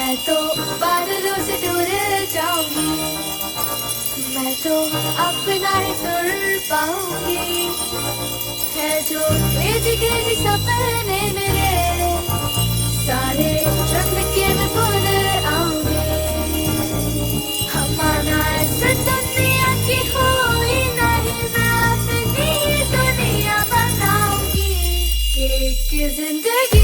मैं तो बादलों से दूर जाऊंगी, मैं तो अपना ही सुर पाऊंगी। है जो क्रेजी क्रेजी सपने मेरे, सारे चुन के मैं भूल आऊंगी। हमारा ऐसे दुनिया की हुई नहीं, मैं अपनी दुनिया बनाऊंगी। एक जिंदगी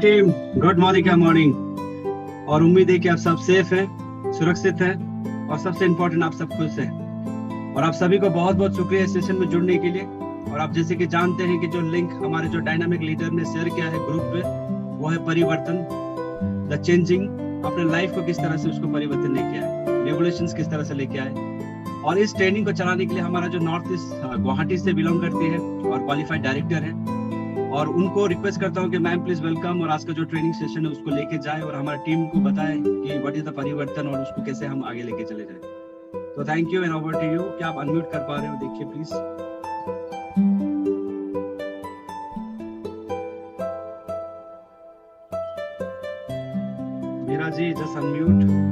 टीम, गुड मॉर्निंग और उम्मीद है कि आप सब सेफ हैं, सुरक्षित हैं और सबसे इम्पोर्टेंट आप सब खुश हैं। और आप सभी को बहुत बहुत शुक्रिया इस सेशन में जुड़ने के लिए। और आप जैसे कि जानते हैं कि जो लिंक हमारे जो डायनामिक लीडर ने शेयर किया है ग्रुप पे, वो है परिवर्तन, द चेंजिंग। अपने लाइफ को किस तरह से उसको परिवर्तन लेके आए, रेवोल्यूशंस किस तरह से लेके आए। और इस ट्रेनिंग को चलाने के लिए हमारा जो नॉर्थ ईस्ट गुवाहाटी से बिलोंग करती है और क्वालिफाइड डायरेक्टर है, और उनको रिक्वेस्ट करता हूं कि मैम प्लीज वेलकम और आज का जो ट्रेनिंग सेशन है उसको लेके जाए और हमारी टीम को बताए कि व्हाट इज द परिवर्तन और उसको कैसे हम आगे लेके चले जाए। तो thank you and over to you. क्या आप अनम्यूट कर पा रहे हो? देखिए please. Meera ji just unmute.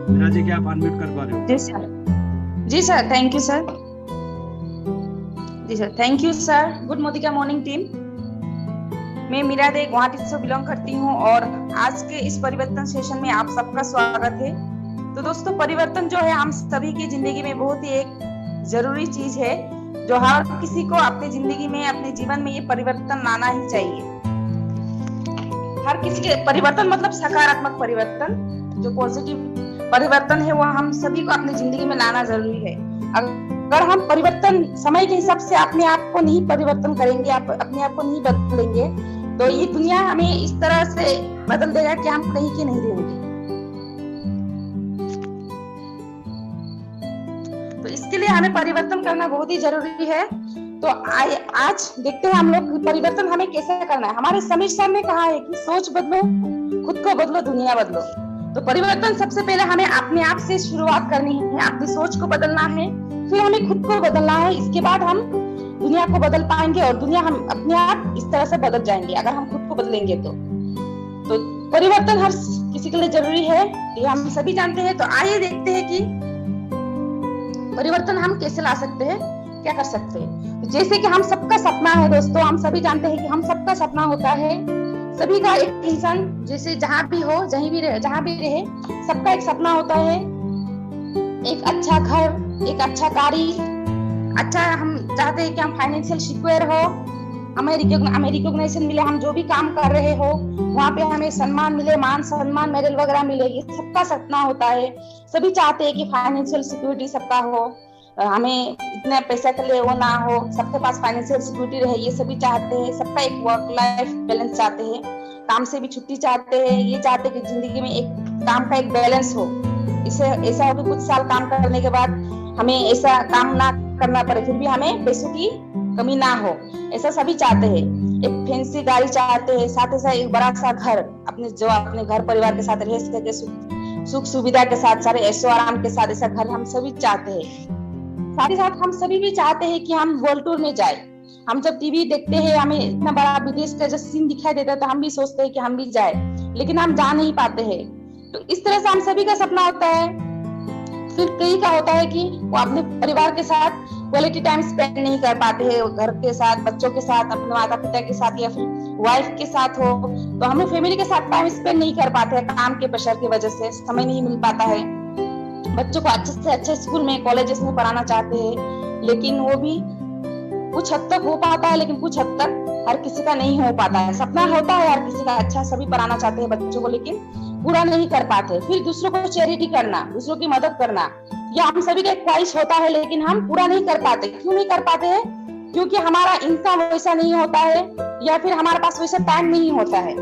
Meera ji क्या आप अनम्यूट कर पा रहे हो? जी सर थैंक यू सर। जी sir thank you sir. Good morning team. मैं मीरा दे गुवाहाटी से बिलोंग करती हूँ और आज के इस परिवर्तन सेशन में आप सबका स्वागत है। तो दोस्तों, परिवर्तन जो है हम सभी की जिंदगी में बहुत ही एक जरूरी चीज है, जो हर किसी को अपनी जिंदगी में, अपने जीवन में ये परिवर्तन लाना ही चाहिए। हर किसी के परिवर्तन मतलब सकारात्मक परिवर्तन, जो पॉजिटिव परिवर्तन है वो हम सभी को अपनी जिंदगी में लाना जरूरी है। अगर हम परिवर्तन समय के हिसाब से अपने आप को नहीं परिवर्तन करेंगे, अपने आप को नहीं बदलेंगे, तो ये दुनिया हमें इस तरह से बदल देगा कि हम कहीं के नहीं रहेंगे। तो इसके लिए हमें परिवर्तन करना बहुत ही जरूरी है। तो आज देखते हैं हम लोग परिवर्तन हमें कैसे करना है। हमारे समीर सर ने कहा है कि सोच बदलो, खुद को बदलो, दुनिया बदलो। तो परिवर्तन सबसे पहले हमें अपने आप से शुरुआत करनी है, अपनी सोच को बदलना है, फिर हमें खुद को बदलना है। इसके बाद हम दुनिया को बदल पाएंगे और दुनिया हम अपने आप इस तरह से बदल जाएंगे अगर हम खुद को बदलेंगे तो परिवर्तन हर किसी के लिए जरूरी है, ये हम सभी जानते हैं। तो आइए देखते हैं कि परिवर्तन हम कैसे ला सकते हैं, क्या कर सकते हैं। तो जैसे कि हम सबका सपना है दोस्तों, हम सभी जानते हैं कि हम सबका सपना होता है सभी का एक इंसान जैसे जहाँ भी हो, जहाँ भी रहे, सबका एक सपना होता है, एक अच्छा घर, एक अच्छा गाड़ी, अच्छा हम चाहते हैं कि हम फाइनेंशियल सिक्योर हो, हमें रिकॉग्निशन मिले, हम जो भी काम कर रहे हो वहाँ पे हमें सम्मान मिले, मान सम्मान मेडल वगैरह मिले, ये सबका सपना होता है। सभी चाहते हैं कि फाइनेंशियल सिक्योरिटी सबका हो, हमें इतना पैसा के लिए वो ना हो, सबके पास फाइनेंशियल सिक्योरिटी रहे, ये सभी चाहते हैं। सबका एक वर्क लाइफ बैलेंस चाहते हैं, काम से भी छुट्टी चाहते हैं, ये चाहते हैं कि जिंदगी में एक काम का एक बैलेंस हो। इसे ऐसा हो कि कुछ साल काम करने के बाद हमें ऐसा काम ना करना पड़े, फिर भी हमें पैसों की कमी ना हो, ऐसा सभी चाहते हैं। एक फैंसी गाड़ी चाहते हैं, साथ ही साथ एक बड़ा सा घर, अपने घर परिवार के साथ रह सके, सुख सुविधा के साथ, सारे ऐशो आराम के साथ, ऐसा घर हम सभी चाहते हैं। साथ ही साथ हम सभी भी चाहते हैं कि हम वर्ल्ड टूर में जाए। हम जब टीवी देखते हैं, हमें इतना बड़ा विदेश का जो सीन दिखाई देता है, तो हम भी सोचते हैं कि हम भी जाए, लेकिन हम जा नहीं पाते हैं। तो इस तरह से हम सभी का सपना होता है। फिर कई का होता है कि वो अपने परिवार के साथ क्वालिटी टाइम स्पेंड नहीं कर पाते हैं, घर के साथ, बच्चों के साथ, अपने माता पिता के साथ या फिर वाइफ के साथ हो, तो हम फैमिली के साथ टाइम स्पेंड नहीं कर पाते हैं। काम के प्रेशर की वजह से समय नहीं मिल पाता है। बच्चों को अच्छे से अच्छे स्कूल में, कॉलेजेस में पढ़ाना चाहते हैं, लेकिन वो भी कुछ हद तक हो पाता है, लेकिन कुछ हद तक हर किसी का नहीं हो पाता है। सपना होता है हर किसी का, अच्छा सभी पढ़ाना चाहते हैं बच्चों को, लेकिन पूरा नहीं कर पाते। फिर दूसरों को चैरिटी करना, दूसरों की मदद करना, यह हम सभी का एक ख्वाहिश होता है, लेकिन हम पूरा नहीं कर पाते। क्यों नहीं कर पाते हैं? क्योंकि हमारा इनकम वैसा नहीं होता है, या फिर हमारे पास वैसा टाइम नहीं होता है।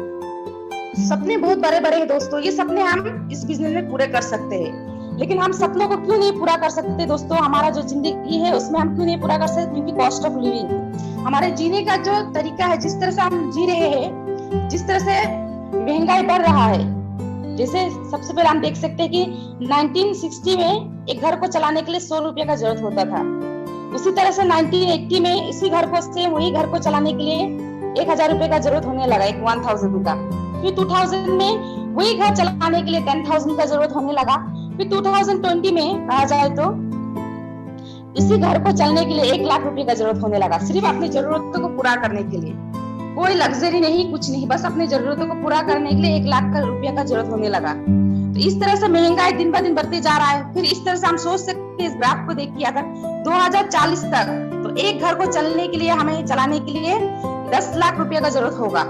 सपने बहुत बड़े बड़े हैं दोस्तों, ये सपने हम इस बिजनेस में पूरे कर सकते हैं, लेकिन हम सपनों को क्यों नहीं पूरा कर सकते दोस्तों? हमारा जो जिंदगी है उसमें हम क्यों नहीं पूरा कर सकते? क्योंकि कॉस्ट ऑफ लिविंग, हमारे जीने का जो तरीका है, जिस तरह से हम जी रहे हैं, जिस तरह से महंगाई बढ़ रहा है, जैसे सबसे पहले हम देख सकते हैं कि 1960 में एक घर को चलाने के लिए 100 रुपए का जरूरत होता था। उसी तरह से 1980 में इसी घर को से वही घर को चलाने के लिए 1000 रुपए का जरूरत होने लगा, 1000 का। फिर 2000 में वही घर चलाने के लिए 10,000 का जरूरत होने लगा। फिर 2020 में कहा जाए तो इसी घर को चलने के लिए 1 लाख रुपए का जरूरत होने लगा, सिर्फ अपनी जरूरतों को पूरा करने के लिए। कोई लग्जरी नहीं, कुछ नहीं, बस अपनी जरूरतों को पूरा करने के लिए 1 लाख रुपया का जरूरत होने लगा। तो इस तरह से महंगाई दिन ब दिन बढ़ते जा रहा है। फिर इस तरह से हम सोच सकते हैं, इस ग्राफ को देखिए, अगर 2040 तक तो एक घर को चलने के लिए, हमें चलाने के लिए 10 लाख रुपया का जरूरत होगा।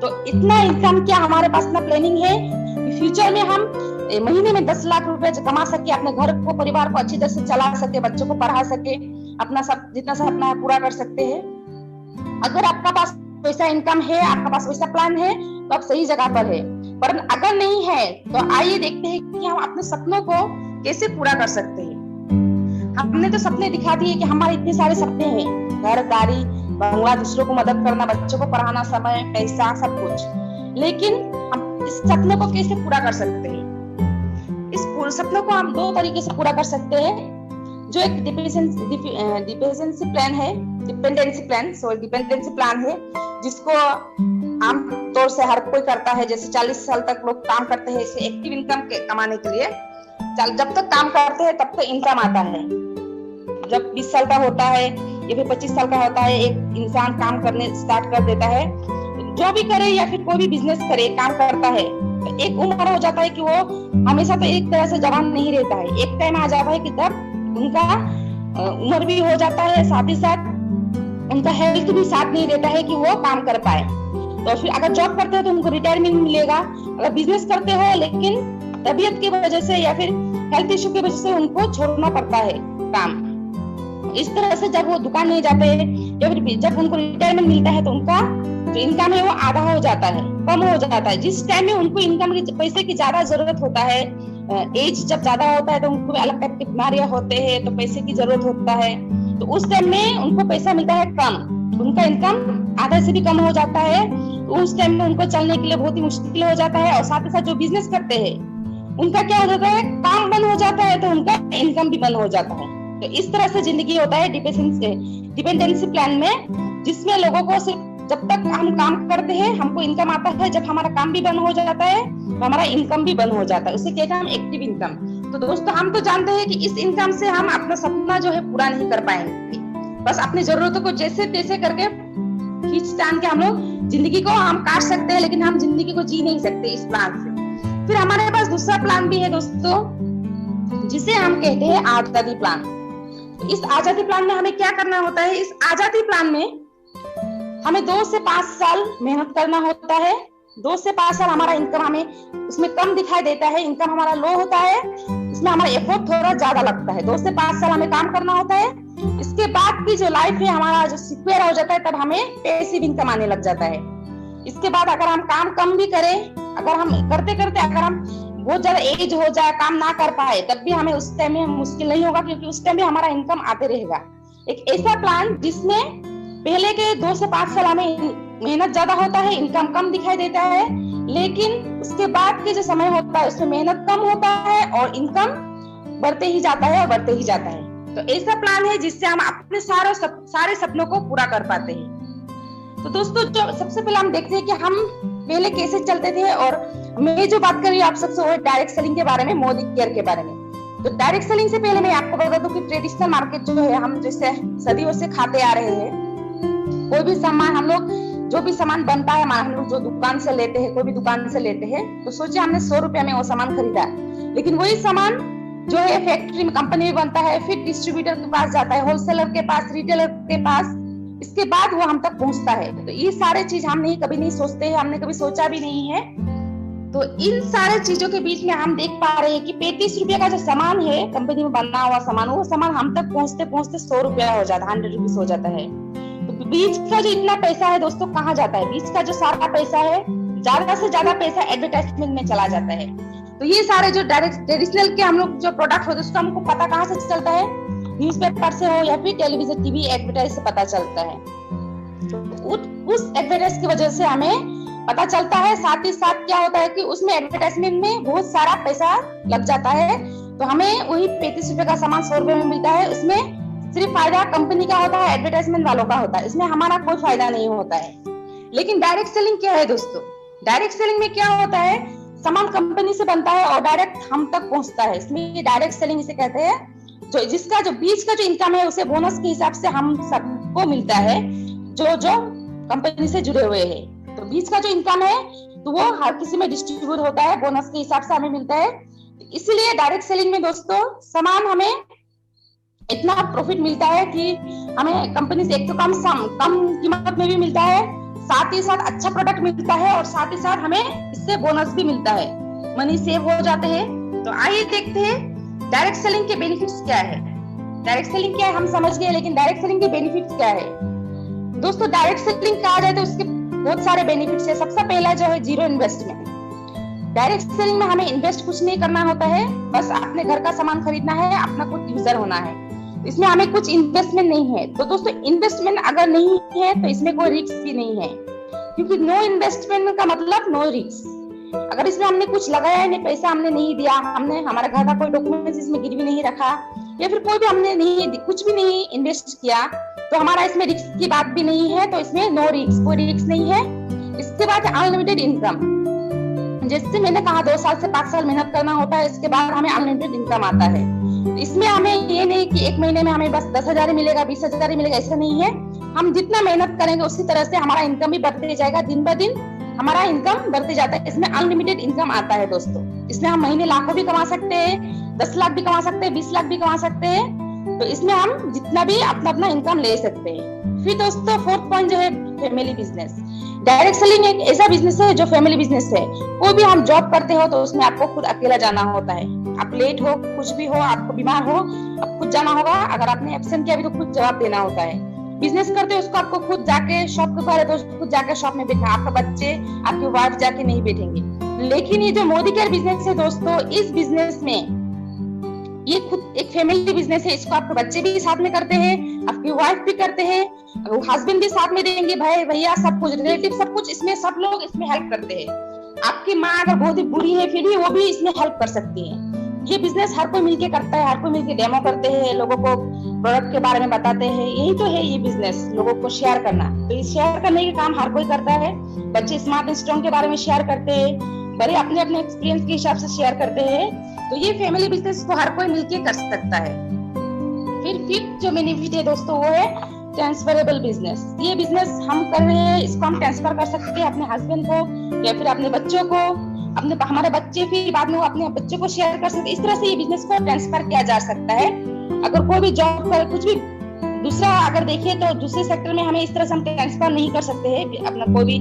तो इतना इनकम क्या हमारे पास, इतना प्लानिंग है कि फ्यूचर में हम महीने में 10 लाख रुपए कमा सके, अपने घर को, परिवार को अच्छी तरह से चला सके, बच्चों को पढ़ा सके, अपना सब जितना सपना है पूरा कर सकते हैं। अगर आपका पास वैसा इनकम है, आपका पास वैसा प्लान है, तो आप सही जगह पर है। पर अगर नहीं है तो आइए देखते हैं कि हम अपने सपनों को कैसे पूरा कर सकते हैं। हमने तो सपने दिखा दिए कि हमारे इतने सारे सपने हैं, घर, गाड़ी, बंगला, दूसरों को मदद करना, बच्चों को पढ़ाना, समय, पैसा, सब कुछ, लेकिन हम इस सपनों को कैसे पूरा कर सकते हैं? इस सपनों को हम 2 तरीके से पूरा कर सकते हैं। जो एक डिपेंडेंसी प्लान है, जिसको आम तौर से हर कोई करता है। जैसे 40 साल तक लोग काम करते हैं इसे एक्टिव इनकम कमाने के लिए। जब तक काम करते हैं तब तक इनकम आता है। जब 20 साल का होता है या फिर 25 साल का होता है, एक इंसान काम करने स्टार्ट कर देता है। जो भी करे या फिर कोई भी बिजनेस करे, काम करता है, तो एक उम्र हो जाता है कि वो हमेशा तो एक तरह से जवान नहीं रहता है। एक टाइम आ जाता है कि तब उनका उम्र भी हो जाता है, साथ ही साथ उनका हेल्थ भी साथ नहीं देता है कि वो काम कर पाए। तो फिर अगर जॉब करते हो तो उनको रिटायरमेंट मिलेगा, अगर बिजनेस करते हो लेकिन तबीयत की वजह से या फिर हेल्थ इश्यू की वजह से उनको छोड़ना पड़ता है काम। इस तरह से जब वो दुकान नहीं जाते या फिर जब उनको रिटायरमेंट मिलता है तो उनका जो इनकम है वो आधा हो जाता है, कम हो जाता है। जिस टाइम में उनको इनकम की, पैसे की ज्यादा जरूरत होता है, एज जब ज्यादा होता है तो उनको अलग टाइप की बीमारियां होते हैं, तो पैसे की जरूरत होता है, तो उस टाइम में उनको पैसा मिलता है कम, उनका इनकम आधा से भी कम हो जाता है। तो उस टाइम में उनको चलने के लिए बहुत ही मुश्किल हो जाता है। और साथ ही साथ जो बिजनेस करते हैं उनका क्या हो जाता है, काम बंद हो जाता है तो उनका इनकम भी बंद हो जाता है। तो इस तरह से जिंदगी होता है डिपेंडेंसी प्लान में, जिसमें लोगों को सिर्फ जब तक हम काम करते हैं हमको इनकम आता है, जब हमारा काम भी बंद हो जाता है तो हमारा इनकम भी बंद हो जाता है। उसे कहते हैं हम एक्टिव इनकम। तो दोस्तों हम तो जानते हैं कि इस इनकम से हम अपना सपना जो है पूरा नहीं कर पाएंगे। बस अपनी जरूरतों को जैसे तैसे करके खींच तान के हम लोग जिंदगी को हम काट सकते हैं, लेकिन हम जिंदगी को जी नहीं सकते इस प्लान से। फिर हमारे पास दूसरा प्लान भी है दोस्तों, जिसे हम कहते हैं आजादी प्लान। तो इस आजादी प्लान में हमें क्या करना होता है? इस आजादी प्लान में हमें 2 से 5 साल मेहनत करना होता है। 2 से 5 साल हमारा इनकम हमें उसमें कम दिखाई देता है, इनकम हमारा लो होता है, इसमें हमारा एफर्ट थोड़ा ज्यादा लगता है। 2 से 5 साल हमें काम करना होता है। इसके बाद की जो लाइफ है हमारा जो सिक्योर हो जाता है, तब हमें पैसिव इनकम आने लग जाता है। इसके बाद अगर हम काम कम भी करें, अगर हम करते करते अगर हम बहुत ज्यादा एज हो जाए, काम ना कर पाए, तब भी हमें उस टाइम में मुश्किल नहीं होगा, क्योंकि उस टाइम में हमारा इनकम आते रहेगा। एक ऐसा प्लान जिसमें पहले के 2 से 5 साल हमें मेहनत ज्यादा होता है, इनकम कम दिखाई देता है, लेकिन उसके बाद के जो समय होता है उसमें मेहनत कम होता है और इनकम बढ़ते ही जाता है और बढ़ते ही जाता है। तो ऐसा प्लान है जिससे हम अपने सारे सपनों को पूरा कर पाते हैं। तो दोस्तों, जो सबसे पहले हम देखते हैं कि हम पहले कैसे चलते थे, और मैं जो बात कर रही हूँ आप सबसे, वो डायरेक्ट सेलिंग के बारे में, मोदी केयर के बारे में। तो डायरेक्ट सेलिंग से पहले मैं आपको बता दूं कि ट्रेडिशनल मार्केट जो है, हम जैसे सदियों से खाते आ रहे हैं, कोई भी सामान हम लोग, जो भी सामान बनता है, हम लोग जो दुकान से लेते हैं, कोई भी दुकान से लेते हैं, तो सोचिए हमने 100 रुपया में वो सामान खरीदा, लेकिन वही सामान जो है फैक्ट्री में, कंपनी में बनता है, फिर डिस्ट्रीब्यूटर के पास जाता है, होलसेलर के पास, रिटेलर के पास, इसके बाद वो हम तक पहुंचता है। तो ये सारे चीज हम कभी नहीं सोचते हैं, हमने कभी सोचा भी नहीं है। तो इन सारे चीजों के बीच में हम देख पा रहे हैं कि 35 रुपया का जो सामान है, कंपनी में बना हुआ सामान, वो सामान हम तक पहुंचते पहुंचते 100 रुपया हो जाता है, 100 रुपीज हो जाता है। तो बीच का जो इतना पैसा है दोस्तों कहाँ जाता है? बीच का जो सारा पैसा है, ज्यादा से ज्यादा पैसा एडवर्टाइजमेंट में चला जाता है। तो ये सारे जो डायरेक्ट ट्रेडिशनल के हम लोग जो प्रोडक्ट होते हैं, उसका हमको पता कहाँ से चलता है? न्यूज़पेपर से हो या फिर टेलीविजन, टीवी एडवर्टाइज से पता चलता है। उस एडवर्टाइज की वजह से हमें पता चलता है। साथ ही साथ क्या होता है कि उसमें एडवर्टाइजमेंट में बहुत सारा पैसा लग जाता है, तो हमें वही 35 रुपए का सामान 100 रुपए में मिलता है। उसमें सिर्फ फायदा कंपनी का होता है, एडवर्टाइजमेंट वालों का होता है, इसमें हमारा कोई फायदा नहीं होता है। लेकिन डायरेक्ट सेलिंग क्या है दोस्तों? डायरेक्ट सेलिंग में क्या होता है? सामान कंपनी से बनता है और डायरेक्ट हम तक पहुंचता है, इसमें डायरेक्ट सेलिंग इसे कहते हैं। जो जिसका जो बीच का जो इनकम है, उसे बोनस के हिसाब से हम सबको मिलता है, जो कंपनी से जुड़े हुए हैं। तो बीच का जो इनकम है, तो वो हर किसी में डिस्ट्रीब्यूट होता है, बोनस के हिसाब से हमें मिलता है। इसीलिए डायरेक्ट सेलिंग में दोस्तों सामान हमें इतना प्रॉफिट मिलता है कि हमें कंपनी से एक तो कम कीमत में भी मिलता है, साथ ही साथ अच्छा प्रोडक्ट मिलता है, और साथ ही साथ हमें इससे बोनस भी मिलता है, मनी सेव हो जाते हैं। तो आइए देखते हैं डायरेक्ट सेलिंग के बेनिफिट्स क्या है। डायरेक्ट सेलिंग क्या है हम समझ गए, लेकिन डायरेक्ट सेलिंग के बेनिफिट्स क्या है? दोस्तों, डायरेक्ट सेलिंग कहा जाए तो उसके बहुत सारे बेनिफिट्स है। सबसे पहला जो है जीरो इन्वेस्टमेंट। डायरेक्ट सेलिंग में हमें इन्वेस्ट कुछ नहीं करना होता है, बस अपने घर का सामान खरीदना है, अपना खुद यूजर होना है। इसमें हमें कुछ इन्वेस्टमेंट नहीं है। तो दोस्तों, इन्वेस्टमेंट अगर नहीं है तो इसमें कोई रिस्क भी नहीं है, क्योंकि नो इन्वेस्टमेंट का मतलब नो रिस्क। अगर इसमें हमने कुछ लगाया नहीं, पैसा हमने नहीं दिया, हमने हमारा घर का कोई डॉक्यूमेंट्स इसमें गिरवी नहीं रखा, या फिर कोई भी हमने नहीं कुछ भी नहीं इन्वेस्ट किया, तो हमारा इसमें रिस्क की बात भी नहीं है। तो इसमें नो रिस्क, कोई रिस्क नहीं है। इसके बाद अनलिमिटेड इनकम। जैसे मैंने कहा 2 साल से 5 साल मेहनत करना होता है, इसके बाद हमें अनलिमिटेड इनकम आता है। इसमें हमें ये नहीं कि एक महीने में हमें बस 10,000 ही मिलेगा, 20,000 ही मिलेगा, ऐसा नहीं है। हम जितना मेहनत करेंगे उसी तरह से हमारा इनकम भी बढ़ते जाएगा, दिन ब दिन हमारा इनकम बढ़ते जाता है। इसमें अनलिमिटेड इनकम आता है दोस्तों। इसमें हम महीने लाखों भी कमा सकते हैं, 10 लाख भी कमा सकते हैं, 20 लाख भी कमा सकते हैं। तो इसमें हम जितना भी अपना इनकम ले सकते हैं। फिर दोस्तों, 4th पॉइंट जो है फैमिली बिजनेस। डायरेक्ट सेलिंग एक ऐसा बिजनेस है जो फैमिली बिजनेस है। कोई भी हम जॉब करते हो तो उसमें आपको खुद अकेला जाना होता है। आप लेट हो, कुछ भी हो, आपको बीमार हो, आप खुद जाना होगा। अगर आपने एब्सेंट किया भी तो खुद जवाब देना होता है। बिजनेस करते हो उसको आपको खुद जाके शॉप के ऊपर है तो खुद जाके शॉप में बैठना, आपका बच्चे, आपकी वाइफ जाके नहीं बैठेंगे। लेकिन ये जो मोदी केयर बिजनेस है दोस्तों, इस बिजनेस में ये खुद एक फैमिली बिजनेस है। इसको आपके बच्चे भी साथ में करते हैं, आपकी वाइफ भी करते हैं, हस्बैंड भी साथ में देंगे, भाई भैया सब कुछ, रिलेटिव सब कुछ, इसमें सब लोग इसमें हेल्प करते हैं। आपकी माँ अगर बहुत ही बुरी है फिर भी वो भी इसमें हेल्प कर सकती है। ये बिजनेस हर कोई मिलके करता है, हर कोई मिलके डेमो करते हैं, लोगों को प्रोडक्ट के बारे में बताते हैं। यही तो है ये बिजनेस, लोगों को शेयर करना। तो ये शेयर करने का काम हर कोई करता है। बच्चे स्मार्ट एंड स्ट्रॉन्ग के बारे में शेयर करते हैं, बड़े अपने अपने एक्सपीरियंस के हिसाब से शेयर करते हैं। तो ये फैमिली बिजनेस को हर कोई मिलके कर सकता है। फिर जो बेनिफिट है दोस्तों वो है ट्रांसफरेबल बिजनेस। ये बिजनेस हम कर रहे हैं, इसको हम ट्रांसफर कर सकते हैं अपने हस्बैंड को या फिर अपने बच्चों को, हमारे बच्चे फिर बाद में वो अपने बच्चों को शेयर कर सकते हैं। इस तरह से ये बिजनेस को ट्रांसफर किया जा सकता है। अगर कोई भी जॉब कर, कुछ भी दूसरा अगर देखिए तो दूसरे सेक्टर में हमें इस तरह से हम ट्रांसफर नहीं कर सकते हैं अपना कोई भी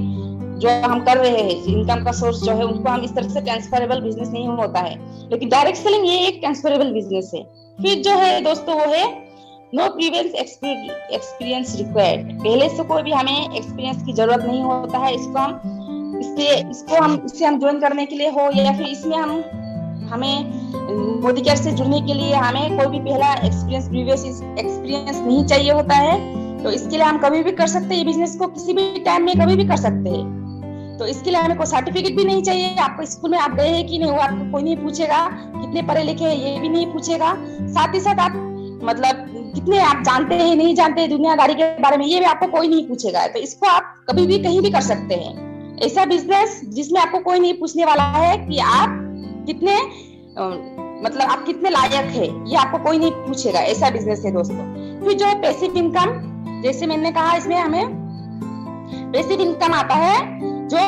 जो हम कर रहे हैं इनकम का सोर्स जो है उनको हम इस तरह से ट्रांसफरेबल बिजनेस नहीं होता है। लेकिन डायरेक्ट सेलिंग ये एक ट्रांसफरेबल बिजनेस है। फिर जो है दोस्तों वो है नो प्रीवियस एक्सपीरियंस रिक्वायर्ड। पहले से कोई भी हमें एक्सपीरियंस की जरूरत नहीं होता है। इससे हम ज्वाइन करने के लिए हो या फिर इसमें हमें मोदी केयर से जुड़ने के लिए हमें कोई भी पहला प्रीवियस एक्सपीरियंस नहीं चाहिए होता है। तो इसके लिए हम कभी भी कर सकते हैं, ये बिजनेस को किसी भी टाइम में कभी भी कर सकते हैं। तो इसके लिए हमें कोई सर्टिफिकेट भी नहीं चाहिए। आपको स्कूल में आप गए हैं कि नहीं वो आपको कोई नहीं पूछेगा, कितने पढ़े लिखे हैं ये भी नहीं पूछेगा। साथ ही साथ आप मतलब कितने आप जानते हैं नहीं जानते हैं दुनियादारी के बारे में ये भी आपको कोई नहीं पूछेगा। तो इसको आप कभी भी कहीं भी कर सकते हैं। ऐसा बिजनेस जिसमें आपको कोई नहीं पूछने वाला है कि आप कितने मतलब आप कितने लायक है, ये आपको कोई नहीं पूछेगा। ऐसा बिजनेस है दोस्तों। फिर जो है पैसिव इनकम, जैसे मैंने कहा इसमें हमें पैसिव इनकम आता है जो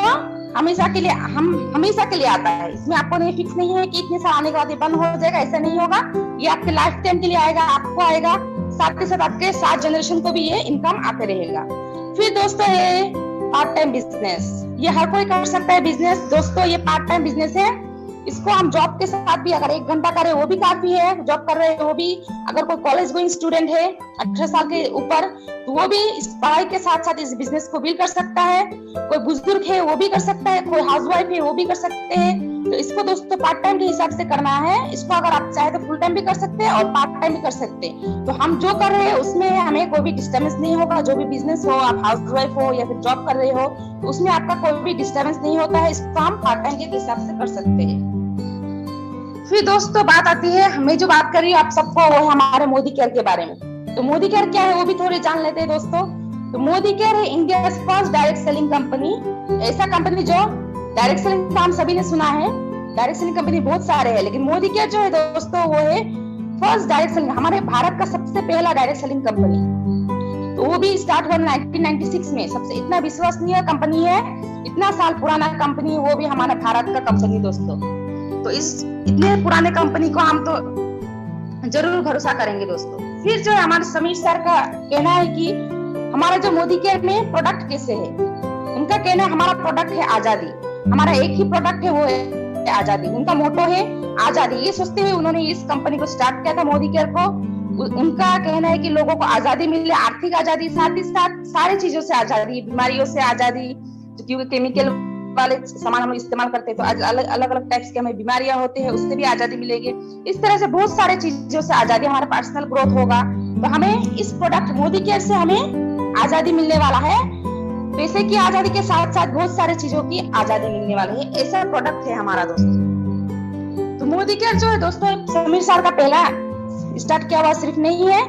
हमेशा के लिए आता है। इसमें आपको नहीं फिक्स नहीं है कि इतने साल आने के बाद ये बंद हो जाएगा, ऐसा नहीं होगा। ये आपके लाइफ टाइम के लिए आएगा, आपको आएगा, साथ के साथ आपके 7 जनरेशन को भी ये इनकम आते रहेगा। फिर दोस्तों है पार्ट टाइम बिजनेस। ये हर कोई कर सकता है बिजनेस दोस्तों, ये पार्ट टाइम बिजनेस है। इसको हम जॉब के साथ भी अगर 1 घंटा करें वो भी काफी है। जॉब कर रहे हैं वो भी, अगर कोई कॉलेज गोइंग स्टूडेंट है 18 साल के ऊपर तो वो भी इस पढ़ाई के साथ साथ इस बिजनेस को भी कर सकता है। कोई बुजुर्ग है वो भी कर सकता है, कोई हाउसवाइफ है वो भी कर सकते हैं। तो इसको दोस्तों पार्ट टाइम के हिसाब से करना है। इसको अगर आप चाहे तो फुल टाइम भी कर सकते हैं और पार्ट टाइम भी कर सकते हैं। तो हम जो कर रहे हैं उसमें हमें कोई भी डिस्टर्बेंस नहीं होगा। जो भी बिजनेस हो, आप हाउसवाइफ हो या फिर जॉब कर रहे हो तो उसमें आपका कोई भी डिस्टर्बेंस नहीं होता है। इसको हम पार्ट टाइम के हिसाब से कर सकते हैं। फिर दोस्तों बात आती है, हमें जो बात कर रही हूँ आप सबको वो है हमारे मोदी केयर के बारे में। तो मोदी केयर क्या है वो भी थोड़े जान लेते हैं दोस्तों। तो मोदी केयर है India first direct selling company. ऐसा कंपनी जो डायरेक्ट सेलिंग का हम सभी ने सुना है, डायरेक्ट सेलिंग कंपनी बहुत सारे हैं, लेकिन मोदी केयर जो है दोस्तों वो है फर्स्ट डायरेक्ट सेलिंग, हमारे भारत का सबसे पहला डायरेक्ट सेलिंग कंपनी। तो वो भी स्टार्ट हुआ 1996 में। सबसे इतना विश्वसनीय कंपनी है, इतना साल पुराना कंपनी, वो भी हमारा भारत का कंपनी दोस्तों। तो इस इतने पुराने कंपनी को हम तो जरूर भरोसा करेंगे दोस्तों। फिर जो हमारे समीर सर का कहना है कि हमारा जो मोदी केयर में प्रोडक्ट कैसे है, उनका कहना है हमारा प्रोडक्ट है आजादी। हमारा एक ही प्रोडक्ट है वो है आजादी। उनका मोटो है आजादी। ये सोचते हुए उन्होंने इस कंपनी को स्टार्ट किया था मोदी केयर को। उनका कहना है कि लोगों को आजादी मिले, आर्थिक आजादी, साथ ही साथ सारी चीजों से आजादी, बीमारियों से आजादी, क्योंकि केमिकल वाले सामान हम इस्तेमाल करते हैं तो अलग अलग टाइप्स के हमें बीमारियां होती है, उससे भी आजादी मिलेगी। इस तरह से बहुत सारे चीजों से आजादी, हमारा पर्सनल ग्रोथ होगा। तो हमें इस प्रोडक्ट मोदी केयर से हमें आजादी मिलने वाला है। पैसे की आजादी के साथ साथ बहुत सारे चीजों की आजादी मिलने वाली है। ऐसा प्रोडक्ट है हमारा दोस्तों। तो मोदी केयर जो है दोस्तों समीर सर का पहला स्टार्ट किया हुआ सिर्फ नहीं है,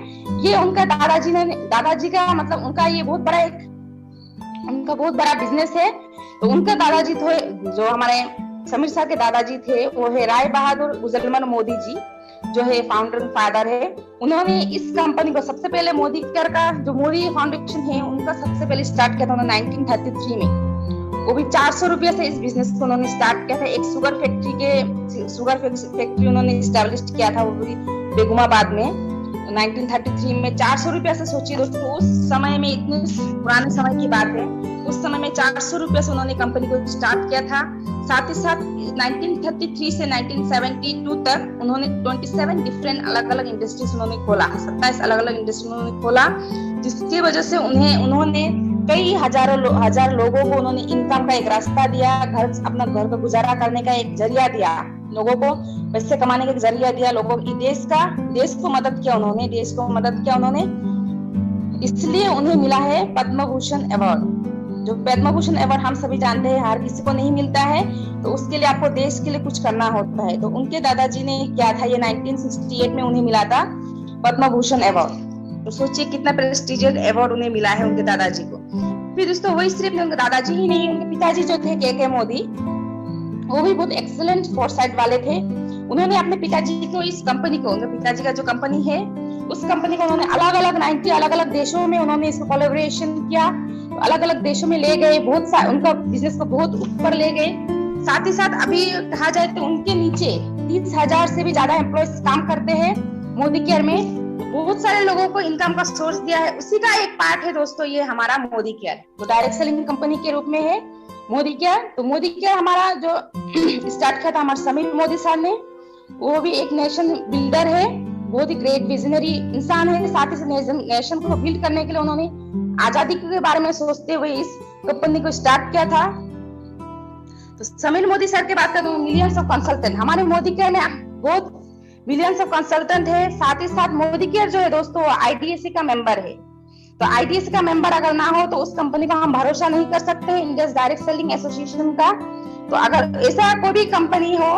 ये उनका दादाजी का मतलब उनका ये बहुत बड़ा बिजनेस है। तो उनका दादाजी थे, जो हमारे समीर सर के दादाजी थे, वो है राय बहादुर गुजरमन मोदी जी, जो है फाउंडर फादर है। उन्होंने इस कंपनी को सबसे पहले मोदी केयर का जो मोदी फाउंडेशन है उनका सबसे पहले स्टार्ट किया था 1933 में। वो भी 400 रुपये से इस बिजनेस को उन्होंने स्टार्ट किया था। एक शुगर फैक्ट्री उन्होंने स्टैब्लिश किया था, वो भी बेगुमाबाद में 1933 में। 400 रुपये से सोचिए दोस्तों, उस समय में, इतने पुराने समय की बात है, उस समय में 400 रुपये से उन्होंने कंपनी को स्टार्ट किया था। साथ ही साथ 1933 से 1972 तक उन्होंने 27 डिफरेंट अलग अलग इंडस्ट्रीज उन्होंने खोला, 27 अलग अलग इंडस्ट्री उन्होंने खोला, जिसकी वजह से उन्होंने कई हजार लोगों को उन्होंने इनकम का एक रास्ता दिया, अपना घर का गुजारा करने का एक जरिया दिया, लोगों को पैसे कमाने का एक जरिया दिया, लोगों की देश को मदद किया उन्होंने। इसलिए उन्हें मिला है पद्म भूषण अवार्ड। जो पद्म भूषण अवार्ड हम सभी जानते हैं हर किसी को नहीं मिलता है, तो उसके लिए आपको देश के लिए कुछ करना होता है। तो उनके दादाजी ने क्या था, ये 1968 में उन्हें मिला था पद्म भूषण अवार्ड। तो सोचिए कितना प्रेस्टिजियस अवार्ड उन्हें मिला है उनके दादाजी को। फिर दोस्तों वही सिर्फ उनके दादाजी ही नहीं, उनके पिताजी जो थे के मोदी, वो भी बहुत एक्सीलेंट फोरसाइट वाले थे। उन्होंने अपने पिताजी को इस कंपनी को, उनके पिताजी का जो कंपनी है उस कंपनी को उन्होंने अलग अलग 90 अलग अलग देशों में उन्होंने इसको कोलैबोरेशन किया, तो अलग अलग देशों में ले गए, बहुत सा उनका बिजनेस को बहुत ऊपर ले गए। साथ ही साथ अभी कहा जाए तो उनके नीचे 30,000 से भी ज्यादा एम्प्लॉयज काम करते हैं मोदी केयर में, बहुत सारे लोगों को इनकम का सोर्स दिया है। उसी का एक पार्ट है दोस्तों ये हमारा मोदी केयर, तो डायरेक्ट सेलिंग कंपनी के रूप में है मोदी केयर। तो मोदी केयर हमारा जो स्टार्ट किया था हमारे समीर मोदी सर ने, वो भी एक नेशन बिल्डर है, बहुत ही ग्रेट विजनरी इंसान है। साथ ही नेशन को बिल्ड करने के लिए उन्होंने आजादी के बारे में सोचते हुए इस कंपनी को स्टार्ट किया था। तो समीर मोदी सर की बात करूं, मिलियंस ऑफ कंसल्टेंट हमारे मोदी केयर में बहुत मिलियंस ऑफ कंसल्टेंट है। साथ ही साथ मोदी केयर जो है दोस्तों आईडीएससी का मेंबर है, तो आईडीएससी का मेंबर अगर ना हो तो उस कंपनी का हम भरोसा नहीं कर सकते, इंडियन डायरेक्ट सेलिंग एसोसिएशन का। तो अगर ऐसा कोई भी कंपनी हो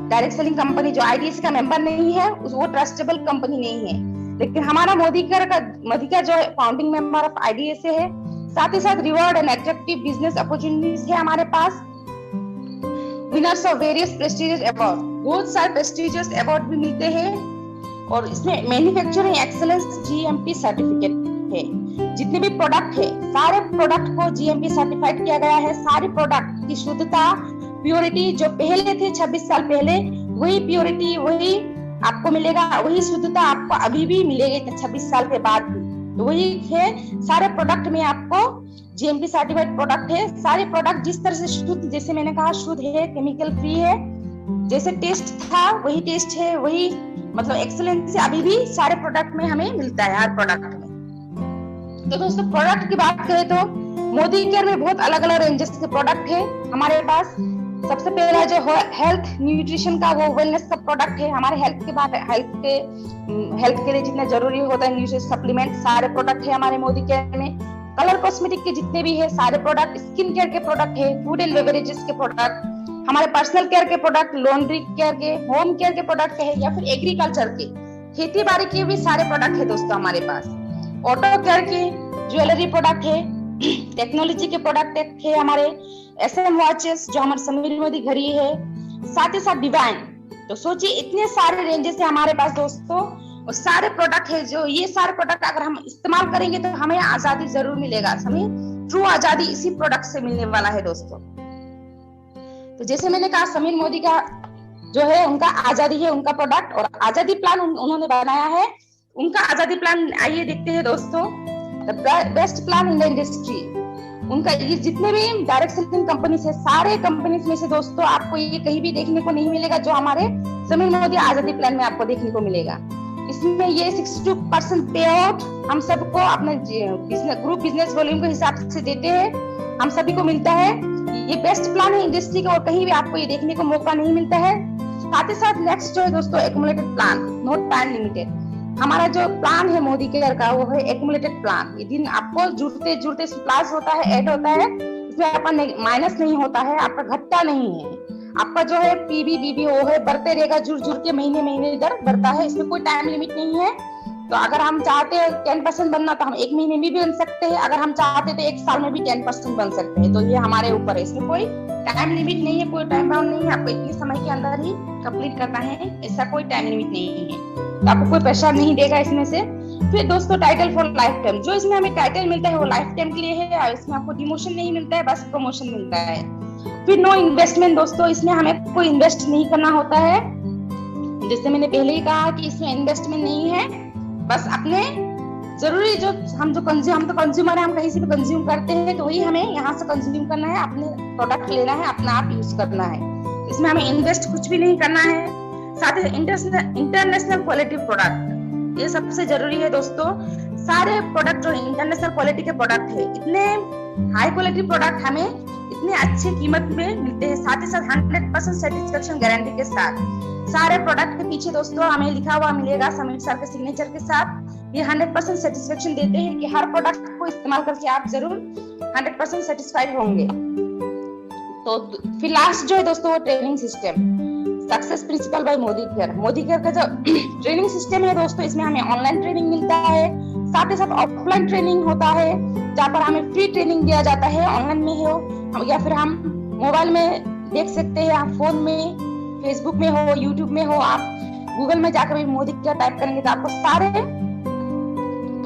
डायरेक्ट सेलिंग कंपनी जो आईडीएससी का मेंबर नहीं है, वो ट्रस्टेबल कंपनी नहीं है। लेकिन हमारा मोदी केयर जो है फाउंडिंग मेंबर ऑफ आईडीएससी है। साथ ही साथ reward and attractive business opportunities है हमारे पास, winners of various prestigious award, बहुत सारे प्रेस्टिजियस अवार्ड भी मिलते हैं। और इसमें मैन्युफैक्चरिंग एक्सीलेंस जीएमपी सर्टिफिकेट है। जितने भी प्रोडक्ट है सारे प्रोडक्ट को जीएमपी सर्टिफाइड किया गया है। सारे प्रोडक्ट की शुद्धता प्योरिटी जो पहले थे 26 साल पहले, वही प्योरिटी वही आपको मिलेगा, वही शुद्धता आपको अभी भी मिलेगी 26 साल के बाद भी, तो वही है। सारे प्रोडक्ट में आपको जीएमपी सर्टिफाइड प्रोडक्ट है। सारे प्रोडक्ट जिस तरह से शुद्ध, जैसे मैंने कहा शुद्ध है, केमिकल फ्री है, जैसे टेस्ट था वही टेस्ट है, वही मतलब एक्सीलेंस अभी भी सारे प्रोडक्ट में हमें मिलता है, हर प्रोडक्ट में। तो दोस्तों प्रोडक्ट की बात करें तो मोदी केयर में बहुत अलग अलग रेंजेस के प्रोडक्ट है हमारे पास। सबसे पहला जो हेल्थ न्यूट्रिशन का वो वेलनेस का प्रोडक्ट है। हमारे हेल्थ के लिए जितना जरूरी होता है न्यूट्रिशन सप्लीमेंट, सारे प्रोडक्ट है हमारे मोदी केयर में। कलर कॉस्मेटिक के जितने भी है सारे प्रोडक्ट, स्किन केयर के प्रोडक्ट है, फूड एंड बेवरेजेस के प्रोडक्ट, हमारे पर्सनल केयर के प्रोडक्ट, लॉन्ड्री केयर के, होम केयर के प्रोडक्ट है, या फिर एग्रीकल्चर के खेती बाड़ी के भी सारे प्रोडक्ट है दोस्तों हमारे पास। ऑटो केयर के ज्वेलरी प्रोडक्ट है, टेक्नोलॉजी के प्रोडक्ट है हमारे, एसएम वॉचेस जो हमारे समीर मोदी घड़ी है, साथ ही साथ डिवाइन। तो सोचिए इतने सारे रेंजेस है हमारे पास दोस्तों, और सारे प्रोडक्ट है जो ये सारे प्रोडक्ट अगर हम इस्तेमाल करेंगे तो हमें आजादी जरूर मिलेगा। हमें ट्रू आजादी इसी प्रोडक्ट से मिलने वाला है दोस्तों। तो जैसे मैंने कहा समीर मोदी का जो है उनका आजादी है उनका प्रोडक्ट, और आजादी प्लान उन्होंने बनाया है। उनका आजादी प्लान आइए देखते हैं दोस्तों। The best plan in the industry, उनका ये जितने भी डायरेक्ट सेलिंग कंपनी से सारे कंपनीज में से दोस्तों आपको ये कहीं भी देखने को नहीं मिलेगा जो हमारे समीर मोदी आजादी प्लान में आपको देखने को मिलेगा। इसमें ये 62% पे आउट हम सबको अपने ग्रुप बिजनेस वॉल्यूम के हिसाब से देते हैं, हम सभी को मिलता है। ये बेस्ट प्लान है इंडस्ट्री का, और कहीं भी आपको ये देखने को मौका नहीं मिलता है। साथ ही साथ नेक्स्ट जो है दोस्तों accumulated plan, not time limited. हमारा जो प्लान है मोदी केयर का वो है एक्युमुलेटेड प्लान। ये दिन आपको जुड़ते जुड़ते प्लस होता है, ऐड होता है, इसमें आपका माइनस नहीं होता है, आपका घटता नहीं है। आपका जो है पीबी बीबी वो है बढ़ते रहेगा, जुड़ जुड़ के महीने महीने दर बढ़ता है, इसमें कोई टाइम लिमिट नहीं है। तो अगर हम चाहते हैं 10% बनना तो हम 1 महीने में भी बन सकते हैं, अगर हम चाहते हैं तो 1 साल में भी 10% बन सकते हैं। तो ये हमारे ऊपर है, इसमें कोई टाइम लिमिट नहीं है, कोई टाइम बाउंड नहीं है, आपको इतने समय के अंदर ही कंप्लीट करना है, ऐसा कोई टाइम लिमिट नहीं है। तो आपको कोई प्रेशर नहीं देगा इसमें से। फिर दोस्तों टाइटल फॉर लाइफ टाइम, जो इसमें हमें टाइटल मिलता है वो लाइफ टाइम के लिए है, और इसमें आपको डिमोशन नहीं मिलता है, बस प्रमोशन मिलता है। फिर नो इन्वेस्टमेंट दोस्तों, इसमें हमें कोई इन्वेस्ट नहीं करना होता है। जैसे मैंने पहले ही कहा कि इसमें इन्वेस्टमेंट नहीं है, बस अपने जरूरी जो हम तो कंज्यूमर है, हम कहीं से भी कंज्यूम करते हैं तो वही हमें यहाँ से कंज्यूम करना है, अपने प्रोडक्ट लेना है, अपना आप यूज करना है, इसमें हमें इन्वेस्ट कुछ भी नहीं करना है। साथ ही इंटरनेशनल क्वालिटी प्रोडक्ट, ये सबसे जरूरी है दोस्तों। सारे प्रोडक्ट जो इंटरनेशनल क्वालिटी के प्रोडक्ट है, इतने हाई क्वालिटी प्रोडक्ट हमें इतने अच्छी कीमत में मिलते हैं, साथ ही साथ 100% सेटिस्फेक्शन गारंटी के साथ। सारे प्रोडक्ट के पीछे दोस्तों हमें लिखा हुआ मिलेगा समीर सर के सिग्नेचर के साथ। ये 100% सेटिस्फेक्शन देते हैं कि हर प्रोडक्ट को इस्तेमाल करके आप जरूर 100% सेटिस्फाइड होंगे। तो फिर लास्ट जो है दोस्तों वो training system, success principal bye Modi care. Modi care का जो ट्रेनिंग सिस्टम है दोस्तों, इसमें हमें ऑनलाइन ट्रेनिंग मिलता है, साथ ही साथ ऑफलाइन ट्रेनिंग होता है, जहाँ पर हमें फ्री ट्रेनिंग दिया जाता है, ऑनलाइन में हो या फिर हम मोबाइल में देख सकते हैं, आप फोन में, फेसबुक में हो, यूट्यूब में हो, आप गूगल में जाकर भी मोदी केयर टाइप करेंगे तो आपको सारे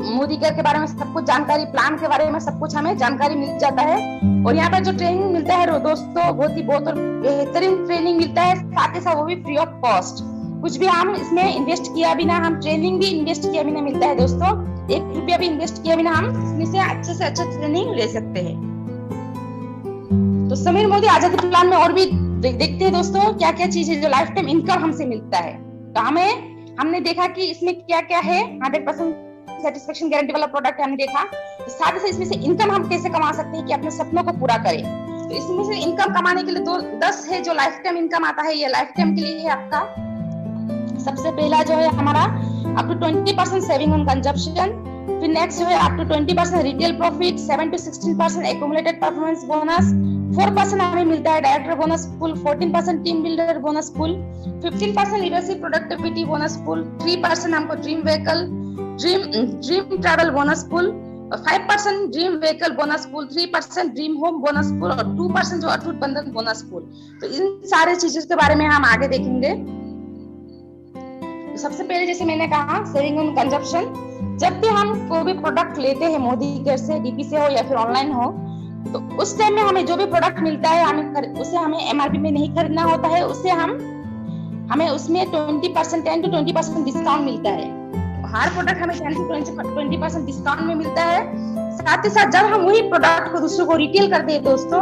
मोदी केयर के बारे में सब कुछ जानकारी, प्लान के बारे में सब कुछ हमें जानकारी मिल जाता है। और यहाँ पर जो ट्रेनिंग मिलता है दोस्तों, बहुत बेहतरीन ट्रेनिंग मिलता है, साथ ही साथ वो भी फ्री ऑफ कॉस्ट। कुछ भी हम इसमें इन्वेस्ट किया बिना, हम ट्रेनिंग भी इन्वेस्ट किया बिना मिलता है दोस्तों। 1 रुपया भी इन्वेस्ट किया बिना हम इसमें से अच्छा ट्रेनिंग ले सकते हैं। तो समीर मोदी आजादी प्लान में और भी देखते हैं दोस्तों क्या क्या चीज है जो लाइफ टाइम इनकम हमसे मिलता है। तो हमने देखा कि इसमें क्या क्या है। 100% सेटिस्फेक्शन गारंटी वाला प्रोडक्ट हमने देखा। तो साथ ही साथ इसमें से इनकम हम कैसे कमा सकते हैं कि अपने सपनों को पूरा करें। तो इसमें से इनकम कमाने के लिए 10 है जो लाइफ टाइम इनकम आता है। ये लाइफ टाइम के लिए है आपका। सबसे पहला जो है हमारा up to 20% saving on consumption. फिर नेक्स्ट जो है up to 20% retail profit, 7 to 16% accumulated performance bonus, 4% हमें मिलता है director bonus pool, 14% team builder bonus pool, 15% leadership productivity bonus pool, 3% हमको dream travel bonus pool, 5% dream vehicle bonus pool, 3% dream home bonus pool और 2% जो अटूट बंधन bonus pool. तो इन सारे चीजों के बारे में हम आगे देखेंगे। तो सबसे पहले जैसे मैंने कहा सेविंग ऑन कंजप्शन। जब भी हम कोई भी प्रोडक्ट लेते हैं मोदी केयर से, डीपी से हो या फिर ऑनलाइन हो, तो उस टाइम में हमें जो भी प्रोडक्ट मिलता है उसे हमें एमआरपी में नहीं खरीदना होता है। उसे हमें उसमें 10 to 20% डिस्काउंट मिलता है। हर प्रोडक्ट हमें 10 to 20% डिस्काउंट में मिलता है। साथ ही साथ जब हम वही प्रोडक्ट को दूसरों को रिटेल करते हैं दोस्तों,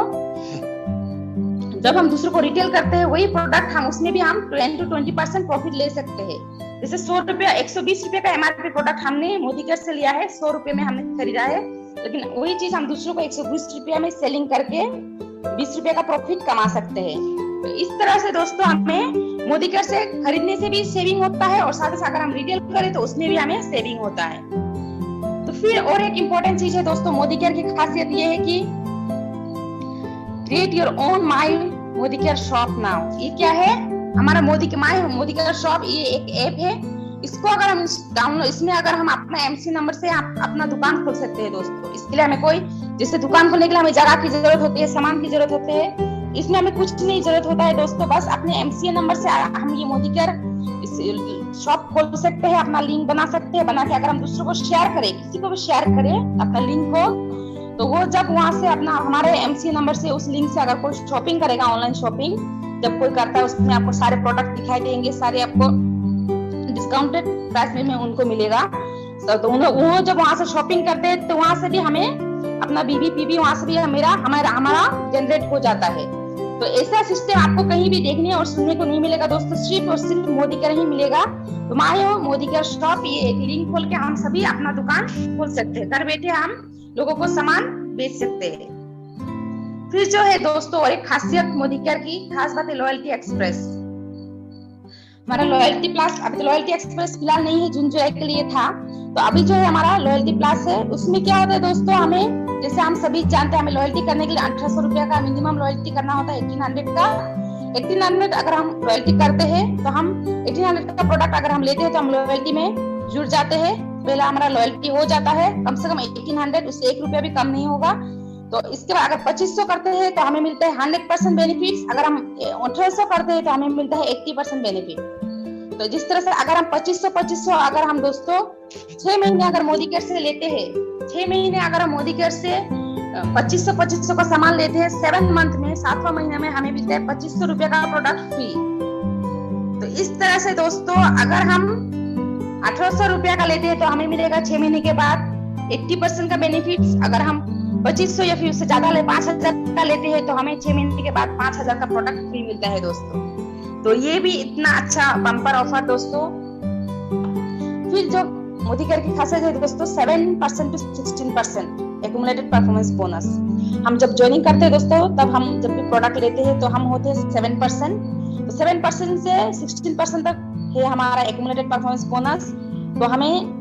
जब हम दूसरों को रिटेल करते हैं वही प्रोडक्ट, हम उसमें भी हम 10 to 20% प्रॉफिट ले सकते हैं। जैसे 120 रुपए का एमआरपी प्रोडक्ट हमने मोदी केयर से लिया है, 100 रुपए में हमने खरीदा है, लेकिन वही चीज हम दूसरों को 120 रुपया में सेलिंग करके 20 रुपए का प्रॉफिट कमा सकते हैं। तो इस तरह से दोस्तों हमें मोदी केयर से खरीदने से भी सेविंग होता है और साथ ही साथ अगर हम रिटेल करें तो उसमें भी हमें सेविंग होता है। तो फिर और एक इम्पोर्टेंट चीज है दोस्तों मोदी केयर की खासियत ये है कि create your own my Modi care shop now. ये क्या है? हमारा मोदी केयर शॉप, ये एक ऐप है। इसको अगर हम डाउनलोड, इसमें अगर हम अपना एमसी नंबर से अपना दुकान खोल सकते हैं दोस्तों। इसके लिए हमें कोई, जैसे दुकान खोलने के लिए हमें जगह की जरूरत होती है, सामान की जरूरत होती है, इसमें हमें कुछ नहीं जरूरत होता है दोस्तों। बस अपने एमसीए नंबर से हम ये मोदी केयर शॉप खोल सकते हैं, अपना लिंक बना सकते हैं। बना के अगर हम दूसरों को शेयर करें, किसी को भी शेयर करें अपना लिंक को, तो वो जब वहां से अपना हमारे एमसीए नंबर से उस लिंक से अगर कोई शॉपिंग करेगा, ऑनलाइन शॉपिंग जब कोई करता है, उसमें आपको सारे प्रोडक्ट दिखाई देंगे, सारे आपको डिस्काउंटेड प्राइस में उनको मिलेगा। तो वो जब वहां से शॉपिंग करते हैं तो वहां से भी हमें अपना बीबीपीबी वहां से भी हमारा जनरेट हो जाता है। तो ऐसा सिस्टम आपको कहीं भी देखने और सुनने को नहीं मिलेगा दोस्तों, सिर्फ और सिर्फ मोदी केयर ही मिलेगा। तो माय मोदी केयर शॉप, ये एक लिंक खोल के हम सभी अपना दुकान खोल सकते हैं। घर बैठे हम लोगों को सामान बेच सकते हैं। फिर जो है दोस्तों और एक खासियत मोदी केयर की खास बात है लॉयल्टी एक्सप्रेस। हमारा लॉयल्टी प्लस, अभी तो लॉयल्टी एक्सप्रेस फिलहाल नहीं है, जून जुलाई के लिए था। तो अभी जो है हमारा लॉयल्टी प्लस है, उसमें क्या होता है दोस्तों, हमें जैसे हम सभी जानते हैं हमें लॉयल्टी करने के लिए 1800 रुपया का मिनिमम लॉयल्टी करना होता है, 1800 का। 1800 अगर हम लॉयल्टी करते हैं तो हम 1800 का प्रोडक्ट अगर हम लेते हैं तो हम लॉयल्टी में जुड़ जाते हैं। पहला हमारा लॉयल्टी हो जाता है कम से कम 1800, उससे 1 रुपया भी कम नहीं होगा। तो इसके बाद अगर 2500 करते हैं तो हमें मिलता है 100% बेनिफिट। अगर हम 1800 करते हैं तो हमें मिलता है 80% बेनिफिट। तो जिस तरह से अगर हम 2500 अगर हम दोस्तों 6 महीने अगर मोदी केयर से लेते हैं, 6 महीने अगर हम मोदी केयर से 2500 का सामान लेते हैं, 7 मंथ में, 7वां महीने में हमें मिलता है 2500 रुपए का प्रोडक्ट फ्री। तो इस तरह से दोस्तों अगर हम 1800 रुपया का लेते हैं तो हमें मिलेगा 6 महीने के बाद 80% का बेनिफिट। अगर हम 2500 या फिर उससे ज्यादा 5000 का लेते हैं तो हमें 6 महीने के बाद 5000 का प्रोडक्ट फ्री मिलता है दोस्तों। तो ये भी इतना अच्छा बम्पर ऑफर दोस्तों। फिर जो मोदी केयर की खासियत है दोस्तों 7% to 16% एक्यूमुलेटेड परफॉर्मेंस बोनस। हम जब ज्वाइनिंग करते हैं दोस्तों, तब हम जब भी प्रोडक्ट लेते हैं तो हम होते हैं 7%। तो 7% से 16% तक है हमारा एक्यूमुलेटेड परफॉर्मेंस बोनस। तो हमें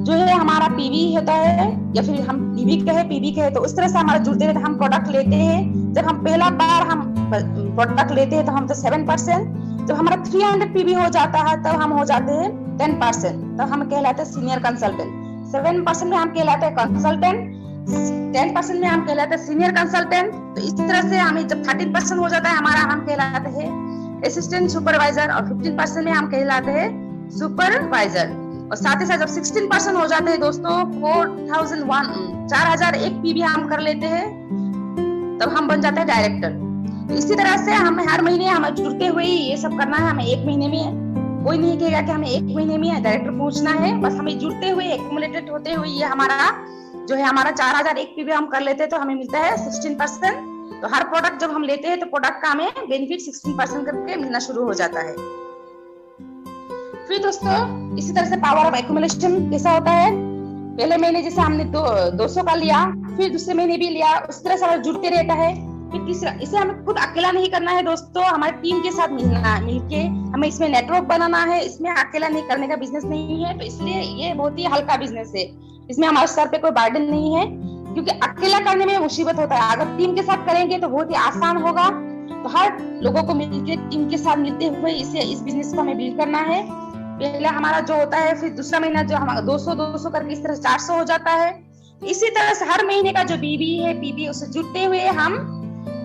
जो है हमारा पीवी होता है या फिर हम पीवी कहे तो उस तरह से हमारा जुड़ते रहते, हम प्रोडक्ट लेते हैं। जब हम पहला बार हम प्रोडक्ट लेते हैं तो हम तो 7%, जब हमारा 300 पीवी हो जाता है तब हम हो जाते हैं 10%, तब हम कहलाते हैं सीनियर कंसल्टेंट। 7% में हम कहलाते हैं कंसल्टेंट, 10% में हम कहलाते हैं सीनियर कंसल्टेंट। तो इस तरह से हमें जब 13% हो जाता है हमारा, हम कहलाते हैं असिस्टेंट सुपरवाइजर, और 15% में हम कहलाते हैं सुपरवाइजर। और साथ ही साथ जब 16% हो जाते हैं दोस्तों 4001 पीवी हम कर लेते हैं, तब हम बन जाते हैं डायरेक्टर। तो इसी तरह से हमें हर महीने हमें जुड़ते हुए ये सब करना है। हमें एक महीने में कोई नहीं कहेगा कि हमें एक महीने में डायरेक्टर पहुंचना है, बस हमें जुड़ते हुए एक्यूमुलेटेड होते हुए ये हमारा जो है हमारा 4001 पीवी हम कर लेते हैं तो हमें मिलता है 16%। तो हर प्रोडक्ट जब हम लेते हैं तो प्रोडक्ट का हमें बेनिफिट 16% करके मिलना शुरू हो जाता है। फिर दोस्तों इसी तरह से पावर ऑफ एक्यूमुलेशन कैसा होता है, पहले महीने जैसे हमने 200 का लिया, फिर दूसरे महीने भी लिया, उस तरह से जुड़ते रहता है। फिर तीसरा, इसे हमें खुद अकेला नहीं करना है दोस्तों, हमारी टीम के साथ मिलके हमें इसमें नेटवर्क बनाना है। इसमें अकेला नहीं करने का बिजनेस नहीं है, तो इसलिए ये बहुत ही हल्का बिजनेस है। इसमें हमारे सर पे कोई बर्डन नहीं है, क्योंकि अकेला करने में मुसीबत होता है। अगर टीम के साथ करेंगे तो बहुत ही आसान होगा। तो हर लोगों को मिलकर टीम के साथ मिलते हुए इस बिजनेस को हमें बिल्ड करना है। पहला हमारा जो होता है, फिर दूसरा महीना जो हमारा 200 करके इस तरह 400 हो जाता है। इसी तरह से हर महीने का जो बीबी है पीबी उससे जुड़ते हुए हम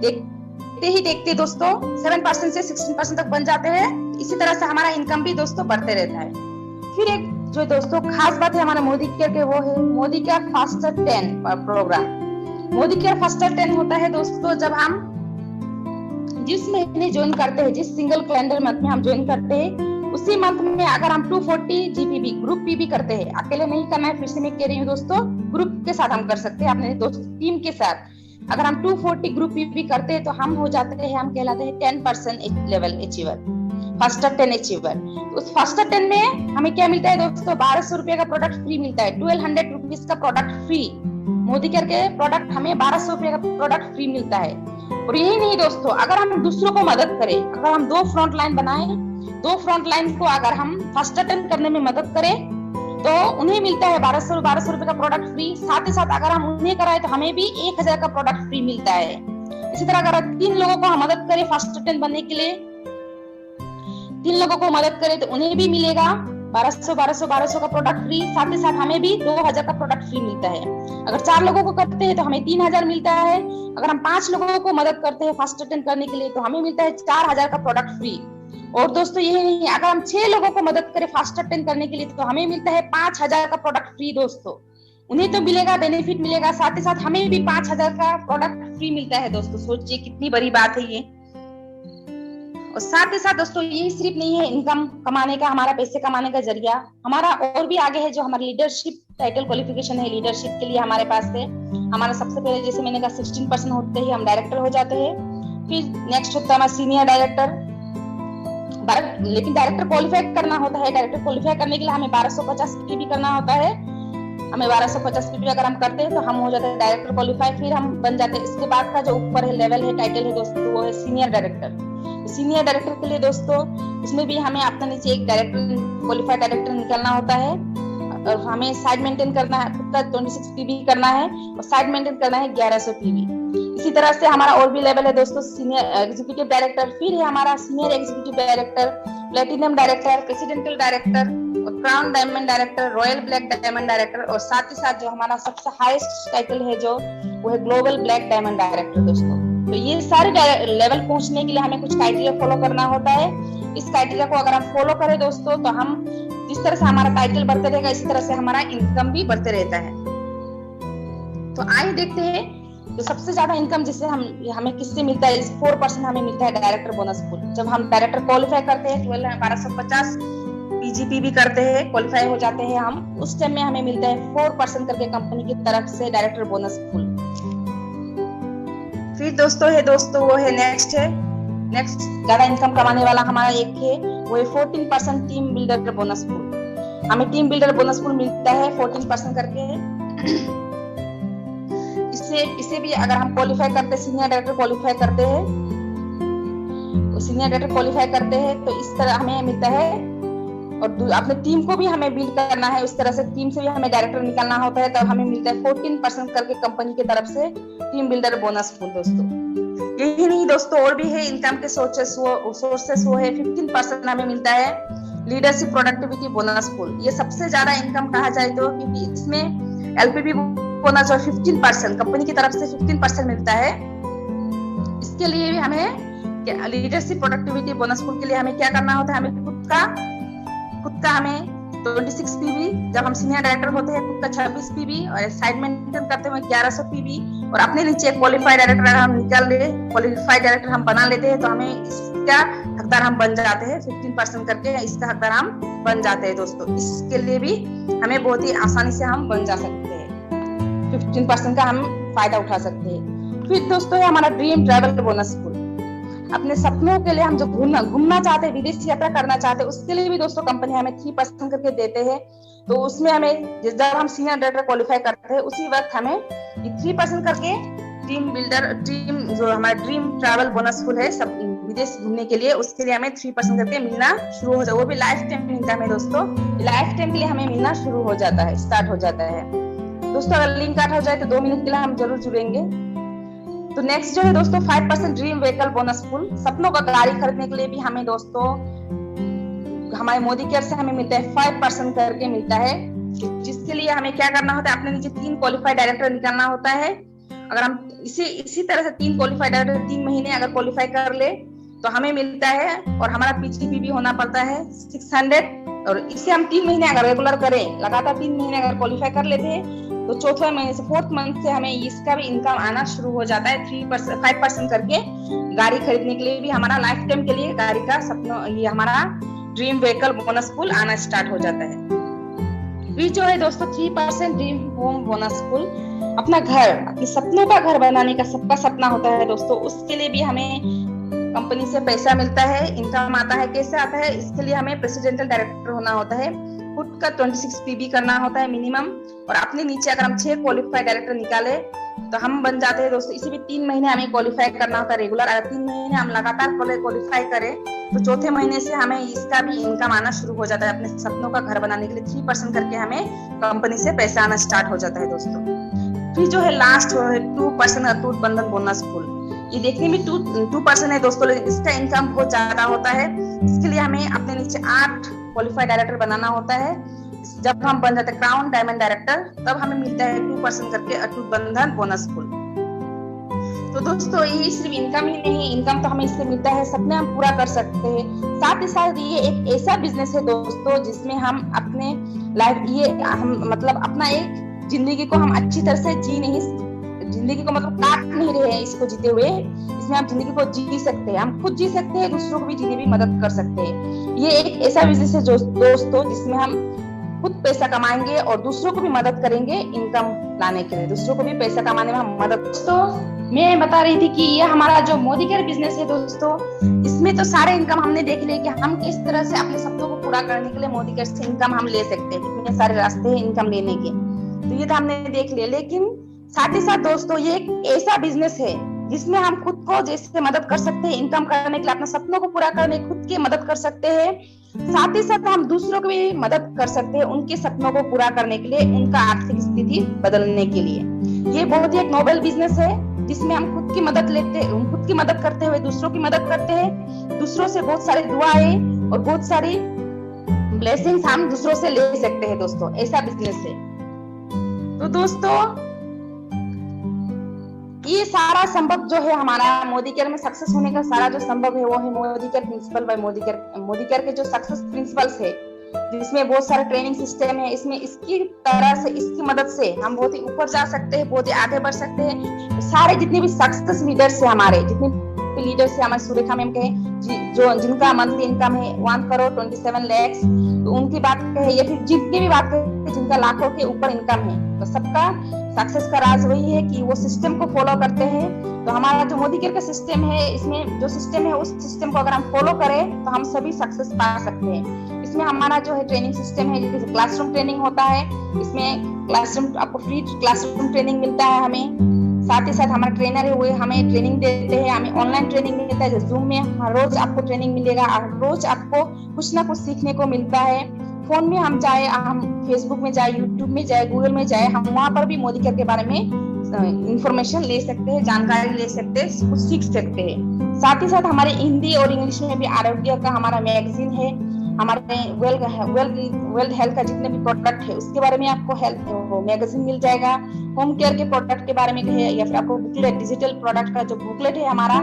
देखते दोस्तों 7% से 16% तक बन जाते हैं। इसी तरह से हमारा इनकम भी दोस्तों बढ़ते रहता है। फिर एक जो दोस्तों खास बात है हमारा मोदी केयर के, वो है Modi care faster 10 programme. Modi care faster 10 होता है दोस्तों जब हम जिस महीने ज्वाइन करते हैं, जिस सिंगल कैलेंडर मंथ में हम ज्वाइन करते हैं, उसी मंथ में अगर हम 240 जीपीबी ग्रुप पीबी करते हैं, अकेले नहीं करना है, फिर से मैं कह रही हूँ दोस्तों, ग्रुप के साथ हम कर सकते हैं अपने दोस्त टीम के साथ। अगर हम 240 ग्रुप पीबी करते हैं तो हम हो जाते हैं, हम कहलाते हैं 10% लेवल अचीवर, फास्टर 10 अचीवर। उस फास्टर 10 में हमें क्या मिलता है दोस्तों, 1200 रुपए का प्रोडक्ट फ्री मिलता है, 1200 रुपीज का प्रोडक्ट फ्री। मोदी केयर के प्रोडक्ट हमें 1200 रुपए का प्रोडक्ट फ्री मिलता है। और यही नहीं दोस्तों, अगर हम दूसरों को मदद करें, अगर हम 2 फ्रंट लाइन बनाए, 2 फ्रंट लाइन को अगर हम फास्टर 10 करने में मदद करें तो उन्हें मिलता है 1200 रुपए का प्रोडक्ट फ्री। साथ ही साथ अगर हम उन्हें कराए तो हमें भी 1000 का प्रोडक्ट फ्री मिलता है। इसी तरह अगर 3 लोगों को हम मदद करें फास्टर 10 बनने के लिए, 3 लोगों को मदद करें तो उन्हें भी मिलेगा 1200 का प्रोडक्ट फ्री। साथ ही साथ हमें भी 2000 का प्रोडक्ट फ्री मिलता है। अगर 4 लोगों को करते हैं तो हमें 3000 मिलता है। अगर हम 5 लोगों को मदद करते हैं फास्टर 10 करने के लिए तो हमें मिलता है 4000 का प्रोडक्ट फ्री। और दोस्तों यही नहीं, अगर हम 6 लोगों को मदद करें फास्टर 10 करने के लिए तो हमें मिलता है 5000 का प्रोडक्ट फ्री। दोस्तों उन्हें तो मिलेगा, बेनिफिट मिलेगा, साथ ही साथ हमें भी 5000 का प्रोडक्ट फ्री मिलता है। दोस्तों सोचिए कितनी बड़ी बात है ये। और साथ ही साथ दोस्तों यही सिर्फ नहीं है इनकम कमाने का, हमारा पैसे कमाने का जरिया, हमारा और भी आगे है। जो हमारा लीडरशिप टाइटल क्वालिफिकेशन है, लीडरशिप के लिए हमारे पास है, हमारा सबसे पहले जैसे मैंने कहा 16% होते ही हम डायरेक्टर हो जाते हैं। फिर नेक्स्ट होता है हमारा सीनियर डायरेक्टर, लेकिन डायरेक्टर क्वालिफाई करना होता है। डायरेक्टर क्वालिफाई करने के लिए हमें 1250 पीबी करना होता है। हमें 1250 पीबी अगर हम करते हैं तो हम हो जाते हैं डायरेक्टर क्वालिफाई, फिर हम बन जाते हैं। इसके बाद का जो ऊपर है लेवल है, टाइटल है दोस्तों, वो है सीनियर डायरेक्टर। सीनियर डायरेक्टर के लिए दोस्तों इसमें भी हमें अपने नीचे एक डायरेक्टर क्वालिफाइड डायरेक्टर निकालना होता है और हमें साइड मेंटेन करना है, खुद का 26 पीबी करना है और साइड मेंटेन करना है 1100 पीबी। इसी तरह से हमारा और भी लेवल है दोस्तों, सीनियर एग्जीक्यूटिव डायरेक्टर, फिर है हमारा senior executive director, platinum director, presidential director और crown diamond director, royal black diamond director और साथ ही साथ जो हमारा सबसे हाईएस्ट टाइटल है जो वो है ग्लोबल ब्लैक डायमंड डायरेक्टर। दोस्तों तो ये सारे लेवल पहुंचने के लिए हमें कुछ क्राइटेरिया फॉलो करना होता है। इस क्राइटेरिया को अगर हम फॉलो करें दोस्तों तो हम जिस तरह से हमारा टाइटल बढ़ते रहेगा इसी तरह से हमारा इनकम भी बढ़ते रहता है। तो आइए देखते हैं तो सबसे ज्यादा इनकम जिससे हमें किससे मिलता है, 4% हमें मिलता है डायरेक्टर बोनस पूल। जब हम डायरेक्टर क्वालिफाई करते हैं 1250 पीजीपीबी करते हैं, क्वालिफाई हो जाते हैं हम, उस टाइम में हमें मिलता है 4% करके कंपनी की तरफ से डायरेक्टर बोनस पूल। फिर दोस्तों वो है नेक्स्ट ज्यादा इनकम कमाने वाला हमारा एक है, वो है 14% टीम बिल्डर बोनस पूल। हमें टीम बिल्डर बोनस पूल मिलता है 14% करके। इसे भी अगर हम क्वालिफाई करते हैं, सीनियर डायरेक्टर क्वालिफाई करते हैं, सीनियर डायरेक्टर क्वालिफाई करते हैं तो इस तरह हमें मिलता है। और अपने टीम को भी हमें बिल्ड करना है, उस तरह से टीम से भी हमें डायरेक्टर निकालना होता है, तब हमें मिलता है 14% करके कंपनी की तरफ से टीम बिल्डर बोनस पूल। दोस्तों यही नहीं दोस्तों और भी है इनकम के सोर्सेस, वो है 15% हमें मिलता है लीडरशिप प्रोडक्टिविटी बोनस पूल। ये सबसे ज्यादा इनकम कहा जाए तो, क्योंकि इसमें एलपीबी बोनस और 15% कंपनी की तरफ से 15% मिलता है। इसके लिए भी हमें लीडरशिप प्रोडक्टिविटी बोनस पूल के लिए हमें क्या करना होता है, हमें खुद का हमें 26 पीवी, जब हम सीनियर डायरेक्टर होते हैं खुद का 26 पीवी और साइड मेंटेन करते हुए 1100 पीवी और अपने नीचे क्वालिफाइड डायरेक्टर हम निकाल ले, क्वालिफाइड डायरेक्टर हम बना लेते हैं तो हमें इसका हकदार हम बन जाते हैं। 15% करके इसका हकदार हम बन जाते हैं दोस्तों। इसके लिए भी हमें बहुत ही आसानी से हम बन जा सकते हैं, 15% का हम फायदा उठा सकते हैं। फिर दोस्तों है हमारा ड्रीम ट्रैवल बोनस पूल। अपने सपनों के लिए हम जो घूमना चाहते हैं, विदेश यात्रा करना चाहते हैं, उसके लिए भी दोस्तों कंपनी हमें 3% करके देते हैं। तो उसमें हमें जब हम सीनियर डायरेक्टर क्वालिफाई करते हैं उसी वक्त हमें 3% करके टीम जो हमारा ड्रीम ट्रैवल बोनस फुल है सब विदेश घूमने के लिए, उसके लिए हमें 3% करके मिलना शुरू हो जाए। वो भी लाइफ टाइम मिलता है दोस्तों, लाइफ टाइम के लिए हमें मिलना शुरू हो जाता है, स्टार्ट हो जाता है दोस्तों। अगर लिंक काट हो जाए तो 2 मिनट के लिए हम जरूर जुड़ेंगे। तो नेक्स्ट जो है दोस्तों 5% ड्रीम व्हीकल बोनस फुल। सपनों का गाड़ी खरीदने के लिए भी हमें दोस्तों हमारे मोदी केयर से हमें मिलता है 5% करके मिलता है, जिसके लिए हमें क्या करना होता है, अपने नीचे 3 क्वालिफाइड डायरेक्टर निकालना होता है। अगर हम इसी तरह से 3 क्वालिफाइड डायरेक्टर 3 महीने अगर क्वालिफाई कर ले तो हमें मिलता है, और हमारा पीजीपी भी होना पड़ता है 600। और इसे हम 3 महीने अगर रेगुलर करें, लगातार 3 महीने अगर क्वालिफाई कर लेते हैं तो चौथे महीने से 4th मंथ से हमें इसका भी इनकम आना शुरू हो जाता है। 5% करके गाड़ी खरीदने के लिए भी हमारा लाइफ टाइम के लिए गाड़ी का सपना, ये हमारा ड्रीम व्हीकल बोनस फुल आना स्टार्ट हो जाता है। फिर जो है दोस्तों 3% ड्रीम होम बोनस फुल। अपना घर, अपने सपनों का घर बनाने का सबका सपना होता है दोस्तों, उसके लिए भी हमें कंपनी से पैसा मिलता है, इनकम आता है। कैसे आता है, इसके लिए हमें प्रेसिडेंशियल डायरेक्टर होना होता है, खुद का 26 पीबी करना होता है मिनिमम, और अपने नीचे अगर हम 6 क्वालिफाइड डायरेक्टर निकाले तो हम बन जाते हैं दोस्तों। इसे भी 3 महीने हमें क्वालिफाई करना होता है रेगुलर। अगर 3 महीने हम लगातार क्वालिफाई करें तो चौथे महीने से हमें इसका भी इनकम आना शुरू हो जाता है। अपने सपनों का घर बनाने के लिए 3% करके हमें कंपनी से पैसा आना स्टार्ट हो जाता है दोस्तों। फिर जो है लास्ट है 2% अटूट बंधन बोनस फुल। ये देखने में 2% है दोस्तों, लेकिन इसका इनकम बहुत ज्यादा होता है। इसके लिए हमें अपने नीचे 8 क्वालिफाइड डायरेक्टर बनाना होता है। जब हम बन जाते हैं क्राउन डायमंड डायरेक्टर, तब हमें मिलता है 2% करके अटूट बंधन बोनस फुल। तो दोस्तों ये सिर्फ इनकम ही नहीं, इनकम तो हमें इससे मिलता है, सपने हम पूरा कर सकते हैं। साथ ही साथ ये एक ऐसा बिजनेस है दोस्तों जिसमें हम अपने लाइफ, ये हम मतलब अपना एक जिंदगी को हम अच्छी तरह से जिंदगी को मतलब काट नहीं रहे हैं इसको जीते हुए। इसमें हम जिंदगी को जी सकते हैं, हम खुद जी सकते हैं, दूसरों को भी जीने में मदद कर सकते हैं। ये एक ऐसा बिजनेस है दोस्तों जिसमें हम खुद पैसा कमाएंगे और दूसरों को भी मदद करेंगे इनकम लाने के लिए, दूसरों को भी पैसा कमाने में हम मदद। दोस्तों मैं बता रही थी कि ये हमारा जो मोदी केयर बिजनेस है दोस्तों, इसमें तो सारे इनकम हमने देख लिया कि हम किस तरह से अपने सपनों को पूरा करने के लिए मोदी केयर से इनकम हम ले सकते हैं, कितने सारे रास्ते हैं इनकम लेने के, तो ये तो हमने देख लिया। लेकिन साथ ही साथ दोस्तों ये एक ऐसा बिजनेस है जिसमें हम खुद को जैसे मदद कर सकते हैं इनकम करने के लिए, अपने सपनों को पूरा करने खुद की मदद कर सकते हैं, साथ ही साथ हम दूसरों को भी मदद कर सकते हैं उनके सपनों को पूरा करने के लिए, उनका आर्थिक स्थिति बदलने के लिए। ये बहुत ही एक नोबल बिजनेस है जिसमें हम खुद की मदद खुद की मदद करते हुए दूसरों की मदद करते हैं, दूसरों से बहुत सारी दुआएं और बहुत सारी ब्लेसिंग्स हम दूसरों से ले सकते हैं दोस्तों, ऐसा बिजनेस है। तो दोस्तों ये सारा संभव जो है हमारा मोदी केयर में सक्सेस होने का सारा जो संभव है वो है Modi care principal bye Modi care के जो सक्सेस प्रिंसिपल्स है, जिसमें बहुत सारे ट्रेनिंग सिस्टम है। इसमें इसकी तरह से, इसकी मदद से हम बहुत ही ऊपर जा सकते हैं, बहुत ही आगे बढ़ सकते हैं। सारे जितने भी सक्सेस लीडर्स है हमारे, जितने भी लीडर्स है हमारे सुरेखा मैम के, जो जिनका मंथली इनकम है 1,27,00,000, तो उनकी बात कहे या फिर जितनी भी बात कहे जिनका लाखों के ऊपर इनकम है, तो सबका सक्सेस का राज वही है कि वो सिस्टम को फॉलो करते हैं। तो हमारा जो मोदी केयर का सिस्टम है, इसमें जो सिस्टम है उस सिस्टम को अगर हम फॉलो करें तो हम सभी सक्सेस पा सकते हैं। इसमें हमारा जो है ट्रेनिंग सिस्टम है, जैसे क्लासरूम ट्रेनिंग होता है, इसमें क्लासरूम आपको फ्री क्लासरूम ट्रेनिंग मिलता है हमें। साथ ही साथ हमारा ट्रेनर है वो हमें ट्रेनिंग देते हैं, हमें ऑनलाइन ट्रेनिंग मिलता है, जूम में हर रोज आपको ट्रेनिंग मिलेगा, हर रोज आपको कुछ ना कुछ सीखने को मिलता है। फोन में हम चाहे हम फेसबुक में जाए, यूट्यूब में जाए, गूगल में जाए, हम वहाँ पर भी मोदी केयर के बारे में इंफॉर्मेशन ले सकते हैं, जानकारी ले सकते हैं, कुछ सीख सकते हैं। साथ ही साथ हमारे हिंदी और इंग्लिश में भी आरोग्य का हमारा मैगजीन है, हमारे वेल्थ हेल्थ का जितने भी प्रोडक्ट है उसके बारे में आपको हेल्थ मैगजीन मिल जाएगा। होम केयर के प्रोडक्ट के बारे में कहे या फिर आपको बुकलेट, डिजिटल प्रोडक्ट का जो बुकलेट है हमारा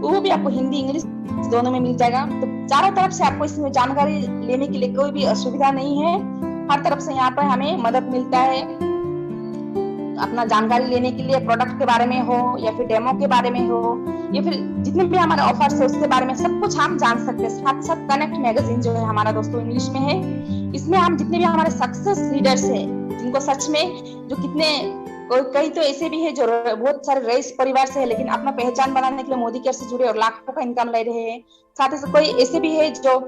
वो भी आपको हिंदी इंग्लिश दोनों में मिल जाएगा। तो चारों तरफ से आपको इसमें जानकारी लेने के लिए कोई भी असुविधा नहीं है। हर तरफ से यहाँ पर हमें मदद मिलता है अपना जानकारी लेने के लिए, प्रोडक्ट के बारे में हो या फिर डेमो के बारे में हो या फिर जितने भी हमारे ऑफर्स है उसके बारे में सब कुछ हम जान सकते हैं। साथ साथ कनेक्ट मैगजीन जो है हमारा दोस्तों इंग्लिश में है, इसमें हम जितने भी हमारे सक्सेस लीडर्स है जिनको सच में जो कितने कई तो ऐसे भी है जो बहुत सारे रईस परिवार से है लेकिन अपना पहचान बनाने के लिए मोदी केयर से जुड़े और लाखों का इनकम ले रहे हैं। साथ ही कोई ऐसे भी है जो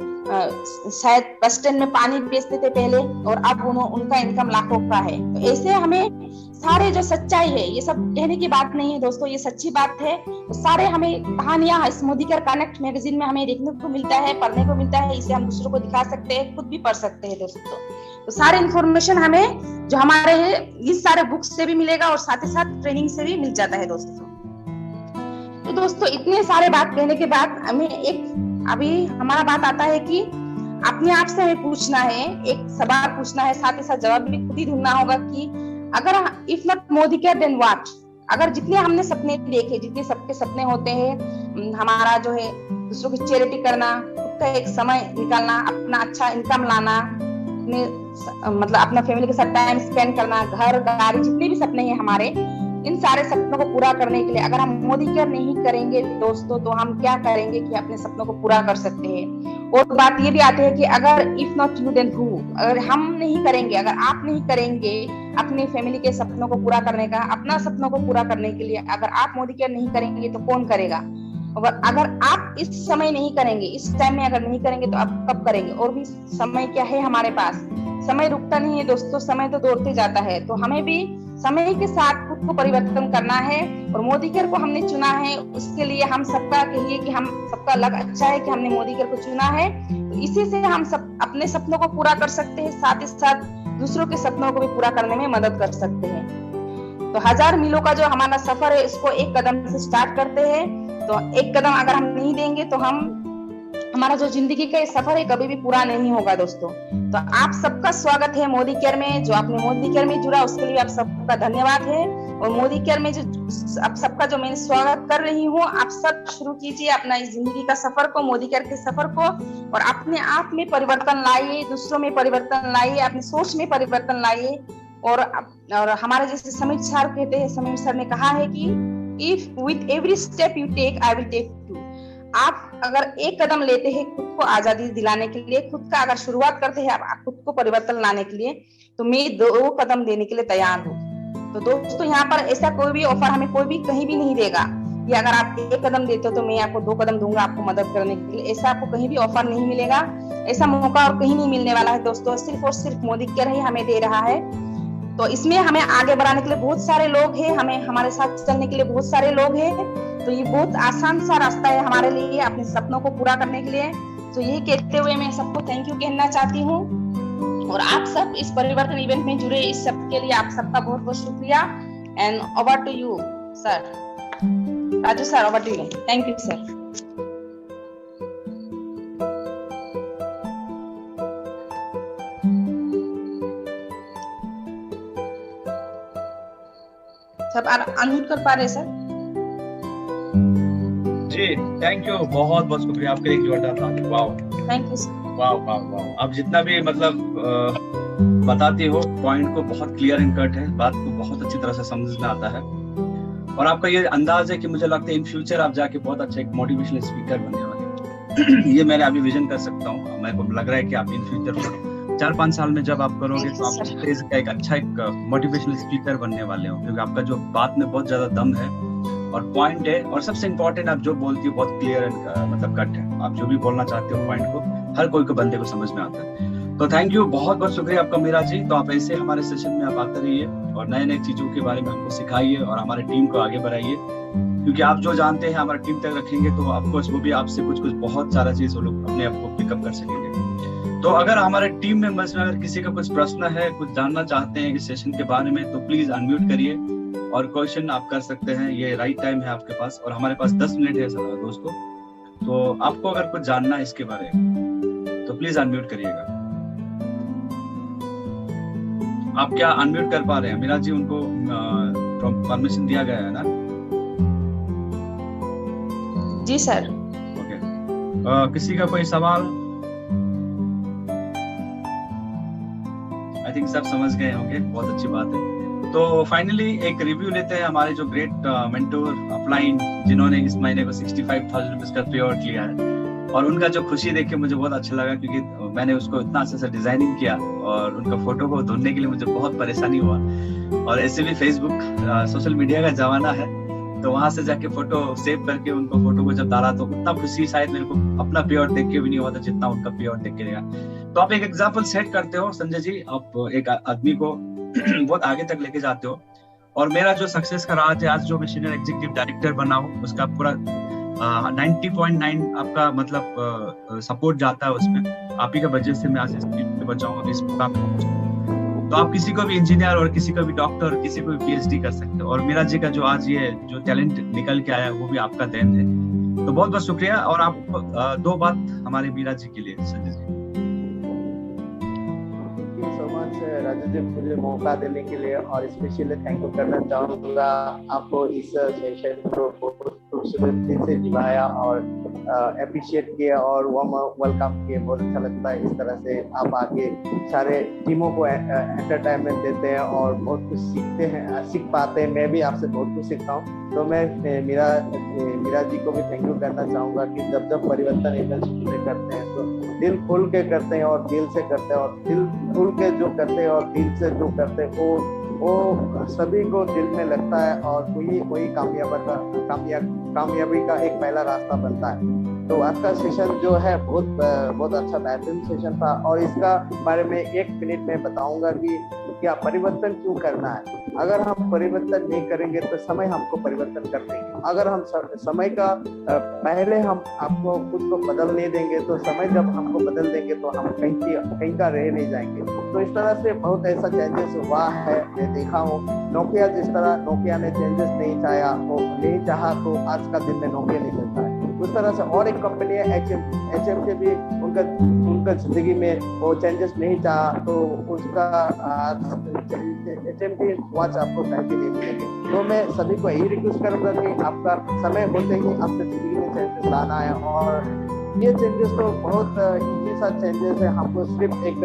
शायद बस स्टैंड में पानी बेचते थे पहले और अब उनका इनकम लाखों का है। तो ऐसे हमें सारे जो सच्चाई है, ये सब कहने की बात नहीं है दोस्तों, ये सच्ची बात है। तो सारे हमें कहानियां इस मोदी केयर कनेक्ट मैगजीन में हमें देखने को मिलता है, पढ़ने को मिलता है। इसे हम दूसरों को दिखा सकते हैं, खुद भी पढ़ सकते हैं दोस्तों। तो सारे इन्फॉर्मेशन हमें जो हमारे इस सारे बुक्स से भी मिलेगा और साथ ही साथ ट्रेनिंग से भी मिल जाता है दोस्तों। तो दोस्तों इतने सारे बात कहने के बाद हमें अभी हमारा बात आता है कि अपने आप से हमें पूछना है, एक सवाल पूछना है, साथ ही साथ जवाब भी खुद ही ढूंढना होगा कि अगर if not Modi care then what. अगर जितने हमने सपने देखे, जितने सबके सपने होते हैं, हमारा जो है दूसरों की चैरिटी करना, खुद का एक समय निकालना, अपना अच्छा इनकम लाना, मतलब अपना फैमिली के साथ टाइम स्पेंड करना, घर गाड़ी जितने भी सपने हैं हमारे, इन सारे सपनों को पूरा करने के लिए अगर हम मोदी केयर नहीं करेंगे दोस्तों तो हम क्या करेंगे कि अपने सपनों को पूरा कर सकते हैं। और बात ये भी आती है कि अगर if not you then who, अगर हम नहीं करेंगे, अगर आप नहीं करेंगे अपनी फैमिली के सपनों को पूरा करने का, अपना सपनों को पूरा करने के लिए अगर आप मोदी केयर नहीं करेंगे तो कौन करेगा। अगर आप इस समय नहीं करेंगे, इस टाइम में अगर नहीं करेंगे तो आप कब करेंगे। और भी समय क्या है हमारे पास, समय रुकता नहीं है दोस्तों, समय तो दौड़ते जाता है। तो हमें भी समय के साथ खुद को परिवर्तन करना है और मोदी केयर को हमने चुना है। उसके लिए हम सबका कहिए कि हम सबका लग अच्छा है कि हमने मोदी केयर को चुना है। तो इसी से हम सब अपने सपनों को पूरा कर सकते हैं, साथ ही साथ दूसरों के सपनों को भी पूरा करने में मदद कर सकते हैं। तो 1000 मीलों का जो हमारा सफर है इसको एक कदम से स्टार्ट करते हैं। तो एक कदम अगर हम नहीं देंगे तो हमारा जो जिंदगी का सफर है कभी भी पूरा नहीं होगा दोस्तों। तो आप सबका स्वागत है मोदी केयर में। जो आपने मोदी केयर में जुड़ा उसके लिए आप सबका धन्यवाद है। और मोदी केयर में जो आप सबका जो मैं स्वागत कर रही हूँ, आप सब शुरू कीजिए अपना इस जिंदगी का सफर को, मोदी केयर के सफर को, और अपने आप में परिवर्तन लाइए, दूसरों में परिवर्तन लाइए, अपनी सोच में परिवर्तन लाइए। और हमारे जैसे समीर सर कहते हैं, समीर सर ने कहा है कि if with every step you take I will take two. आप अगर एक कदम लेते हैं खुद को आजादी दिलाने के लिए, खुद का अगर शुरुआत करते हैं आप खुद को परिवर्तन लाने के लिए, तो मैं 2 कदम देने के लिए तैयार हूँ। तो दोस्तों यहाँ पर ऐसा कोई भी ऑफर हमें कोई भी कहीं भी नहीं देगा कि अगर आप 1 कदम देते हो तो मैं आपको 2 कदम दूंगा आपको मदद करने के लिए। ऐसा आपको कहीं भी ऑफर नहीं मिलेगा, ऐसा मौका और कहीं नहीं मिलने वाला है दोस्तों। सिर्फ और सिर्फ मोदी केयर ही हमें दे रहा है। तो इसमें हमें आगे बढ़ाने के लिए बहुत सारे लोग हैं, हमें हमारे साथ चलने के लिए बहुत सारे लोग हैं। तो ये बहुत आसान सा रास्ता है हमारे लिए अपने सपनों को पूरा करने के लिए। तो यही कहते हुए मैं सबको थैंक यू कहना चाहती हूँ। और आप सब इस परिवर्तन इवेंट में जुड़े, इस सब के लिए आप सबका बहुत बहुत शुक्रिया। And over to you sir, Raju sir, over to you. Thank you sir. सब अनम्यूट कर पा रहे सर? जी थैंक यू, बहुत बहुत शुक्रिया आपके लिए, जोरदार था। Wow, thank you sir. Wow wow wow, आप जितना भी मतलब बताते हो पॉइंट को बहुत क्लियर एंड कट है, बात को बहुत अच्छी तरह से समझ में आता है। और आपका ये अंदाज है कि मुझे लगता है इन फ्यूचर आप जाके बहुत अच्छा एक मोटिवेशनल स्पीकर बनने वाले ये मैंने अभी विजन कर सकता हूँ। मेरे को लग रहा है कि आप इन फ्यूचर 4-5 साल में जब आप करोगे तो आप स्टेज का एक अच्छा एक मोटिवेशनल स्पीकर बनने वाले हो, क्योंकि आपका जो बात में बहुत ज्यादा दम है और पॉइंट है। और सबसे इम्पोर्टेंट, आप जो बोलती हो बहुत क्लियर एंड मतलब कट है। आप जो भी बोलना चाहते हो पॉइंट को हर कोई को बंदे को समझ में आता है। तो थैंक यू, बहुत बहुत शुक्रिया आपका मीरा जी। तो आप ऐसे हमारे सेशन में आप आते रहिए और नए नए चीजों के बारे में हमको सिखाइए और हमारे टीम को आगे बढ़ाइए, क्योंकि आप जो जानते हैं हमारी टीम तक रखेंगे तो आपको वो भी आपसे कुछ बहुत सारा चीज वो लोग अपने आप को पिकअप कर सकेंगे। तो अगर हमारे टीम मेंबर्स में अगर किसी का कुछ प्रश्न है, कुछ जानना चाहते हैं इस सेशन के बारे में, तो प्लीज अनम्यूट करिए और क्वेश्चन आप कर सकते हैं। ये राइट टाइम है आपके पास और हमारे पास 10 मिनट है दोस्तों। तो आपको अगर कुछ जानना है इसके बारे में तो प्लीज अनम्यूट करिएगा। आप क्या अनम्यूट कर पा रहे हैं? मीरा जी, उनको परमिशन दिया गया है ना? जी सर। ओके, किसी का कोई सवाल? आई थिंक सब समझ गए होंगे, बहुत अच्छी बात है। तो फाइनली एक रिव्यू लेते हैं हमारे जो ग्रेट मेंटोर अपलाइन, जिन्होंने इस महीने को 65,000 रुपीज का पे आउट लिया है, और उनका जो खुशी देख के मुझे बहुत अच्छा लगा, क्योंकि मैंने उसको इतना अच्छे से डिजाइनिंग किया और उनका फोटो को ढूंढने के लिए मुझे बहुत परेशानी हुआ। और ऐसे भी फेसबुक सोशल मीडिया का जमाना है, तो वहां से जाके फोटो सेव करके उनको फोटो को जब डाला तो उतना खुशी शायद मेरे को अपना पे आउट देख के भी नहीं हुआ था जितना उनका पे आउट देख के देगा। तो आप एक एग्जाम्पल सेट करते हो संजय जी, आप एक आदमी को बहुत आगे तक लेके जाते हो। और मेरा जो सक्सेस का राज है, आज जो मैं सीनियर एग्जीक्यूटिव डायरेक्टर बना हूँ, उसका पूरा 90.9 आपका मतलब सपोर्ट जाता है उसमें। आप ही का वजह से मैं आज इस पे बचाऊंगा, इस मुकाम पे पहुंचूंगा। तो आप किसी को भी इंजीनियर और किसी को भी डॉक्टर, किसी को भी पीएचडी कर सकते हो। और मीरा जी का जो आज ये जो टैलेंट निकल के आया वो भी आपका देन है। तो बहुत बहुत शुक्रिया। और आप दो बात हमारे मीरा जी के लिए संजय जी। राजू जी, मुझे मौका देने के लिए और स्पेशली थैंक यू करना चाहूँगा आपको। इस सेशन को बहुत खूबसूरती से निभाया और अप्रिशिएट किया और वार्म वेलकम किया। बहुत अच्छा लगता है इस तरह से आप आगे सारे टीमों को एंटरटेनमेंट देते हैं और बहुत कुछ सीखते हैं, सीख पाते हैं। मैं भी आपसे बहुत कुछ सीखता हूँ। तो मैं मीरा जी को भी थैंक यू करना चाहूँगा कि जब परिवर्तन एजेंसी में करते हैं तो दिल खोल के करते हैं और दिल से करते हैं, और दिल खोल के जो करते हैं और दिल से जो करते हैं वो सभी को दिल में लगता है और वही कामयाबी का एक पहला रास्ता बनता है। तो आज का सेशन जो है बहुत अच्छा बेहतरीन सेशन था। और इसका बारे में 1 मिनट में बताऊंगा कि क्या परिवर्तन क्यों करना है। अगर हम परिवर्तन नहीं करेंगे तो समय हमको परिवर्तन कर देंगे। अगर हम समय का पहले हम आपको खुद को बदल नहीं देंगे तो समय जब हमको बदल देंगे तो हम कहीं का रह नहीं जाएंगे। तो इस तरह से बहुत ऐसा चेंजेस हुआ है, मैं देखा हूँ। नोकिया जिस तरह नोकिया ने चेंजेस नहीं चाहा तो आज का दिन में नोकिया नहीं मिलता है। उस तरह से और एक कंपनी है HM से भी उनका जिंदगी में वो चेंजेस नहीं चाहा तो उसका HM की वॉच आपको कहीं नहीं मिलेगी। तो मैं सभी को यही रिक्वेस्ट करूंगा कि आपका समय होते ही आपके जिंदगी में चेंजेस लाना है। और ये चेंजेस तो बहुत इजी सा चेंजेस है। हमको सिर्फ एक